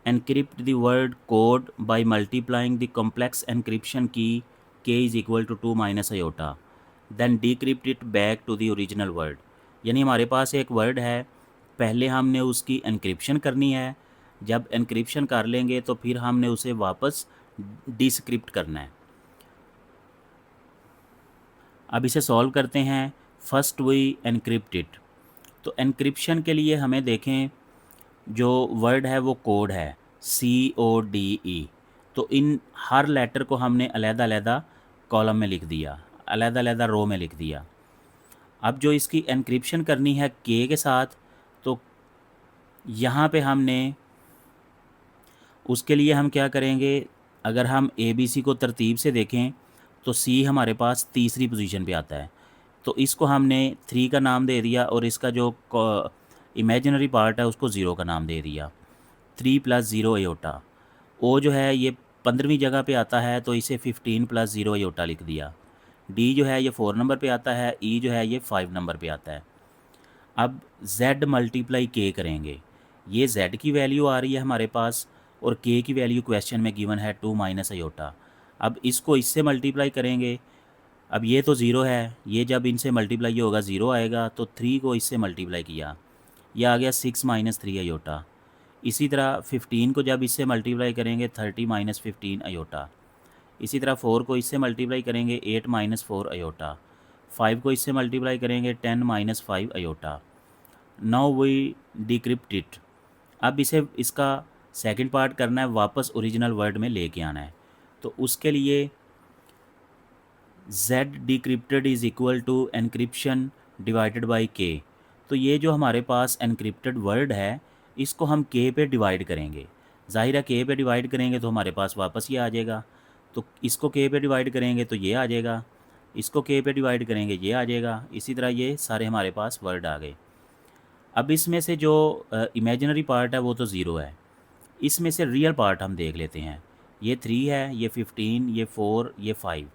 Encrypt the word code by multiplying the complex encryption key k is equal to 2 minus iota, then decrypt it back to the original word. यानी हमारे पास एक वर्ड है, पहले हमने उसकी एनक्रिप्शन करनी है, जब एनक्रिप्शन कर लेंगे तो फिर हमने उसे वापस डिस्क्रिप्ट करना है। अब इसे सॉल्व करते हैं। First we encrypt it. तो एनक्रिप्शन के लिए हमें देखें जो वर्ड है वो कोड है CODE। तो इन हर लेटर को हमने अलग-अलग कॉलम में लिख दिया, अलग-अलग रो में लिख दिया। अब जो इसकी एनक्रिप्शन करनी है K के साथ, तो यहाँ पे हमने उसके लिए हम क्या करेंगे, अगर हम ABC को तरतीब से देखें तो C हमारे पास तीसरी पोजीशन पे आता है। तो इसको हमने 3 का नाम दे दिया और इसका जो इमेजिनरी पार्ट है उसको 0 का नाम दे दिया। 3 + 0 अयोटा। O जो है ये 15वीं जगह पे आता है तो इसे 15 + 0 अयोटा लिख दिया। D जो है ये 4 नंबर पे आता है, E जो है ये 5 नंबर पे आता है। अब Z × K करेंगे। ये Z की वैल्यू आ रही है हमारे पास और K की वैल्यू क्वेश्चन में गिवन है 2 माइनस अयोटा। अब इसको इससे मल्टीप्लाई करेंगे। अब ये तो 0 है, ये जब इनसे मल्टीप्लाई होगा 0 आएगा, तो 3 को इससे मल्टीप्लाई किया, यह आ गया 6 - 3 अयोटा। इसी तरह 15 को जब इससे मल्टीप्लाई करेंगे 30 - 15 अयोटा। इसी तरह 4 को इससे मल्टीप्लाई करेंगे 8 - 4 अयोटा। 5 को इससे मल्टीप्लाई करेंगे 10 - 5 iota. Now we decrypt it. अब इसे इसका सेकंड पार्ट करना है, वापस ओरिजिनल वर्ड में लेके आना है। तो उसके लिए Z decrypted is equal to encryption divided by K। तो ये जो हमारे पास एनक्रिप्टेड वर्ड है इसको हम K पे डिवाइड करेंगे। ज़ाहिर है K पे डिवाइड करेंगे तो हमारे पास वापस ये आ जाएगा। तो इसको K पे डिवाइड करेंगे तो ये आ जाएगा, इसको K पे डिवाइड करेंगे ये आ जाएगा। इसी तरह ये सारे हमारे पास वर्ड आ गए। अब इसमें से जो इमेजिनरी पार्ट है वो तो 0 है, इसमें से रियल पार्ट हम देख लेते हैं। ये 3 है, ये 15, ये 4, ये 5।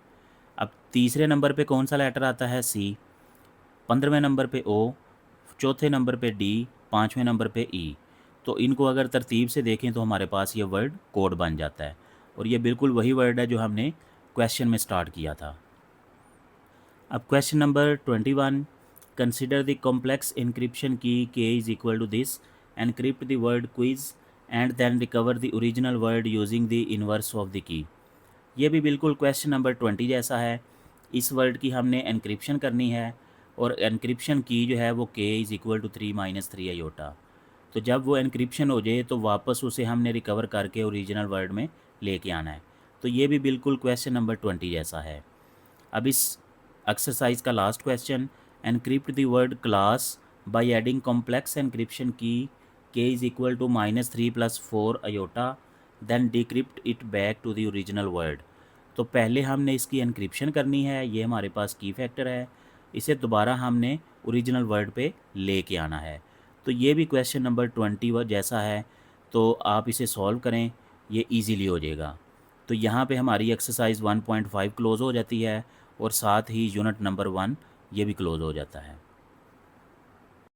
अब तीसरे नंबर पे कौन सा लेटर आता है C, 15वें नंबर पे O, चौथे नंबर पे D, 5वें नंबर पे E। तो इनको अगर तरतीब से देखें तो हमारे पास ये वर्ड कोड बन जाता है और ये बिल्कुल वही वर्ड है जो हमने क्वेश्चन में स्टार्ट किया था। अब question number 21, consider the complex encryption key K is equal to this, encrypt the word quiz and then recover the original word using the inverse of the key. ये भी बिल्कुल क्वेश्चन नंबर 20 जैसा है। इस word की हमने encryption करनी है और एनक्रिप्शन की जो है वो K is equal to 3 - 3 iota. तो जब वो एनक्रिप्शन हो जाए तो वापस उसे हमने रिकवर करके ओरिजिनल वर्ड में लेके आना है। तो ये भी बिल्कुल क्वेश्चन नंबर 20 जैसा है। अब इस एक्सरसाइज का last question, encrypt the word class by adding complex encryption key K is equal to -3 + 4 iota, then decrypt it back to the original word. तो पहले हमने इसकी एनक्रिप्शन करनी है, ये हमारे पास की फैक्टर है, इसे दोबारा हमने ओरिजिनल वर्ड पे लेके आना है। तो ये भी क्वेश्चन नंबर 20 जैसा है, तो आप इसे सॉल्व करें, ये इजीली हो जाएगा। तो यहाँ पे हमारी एक्सरसाइज 1.5 क्लोज़ हो जाती है और साथ ही यूनिट नंबर 1 ये भी क्लोज़ हो जाता है।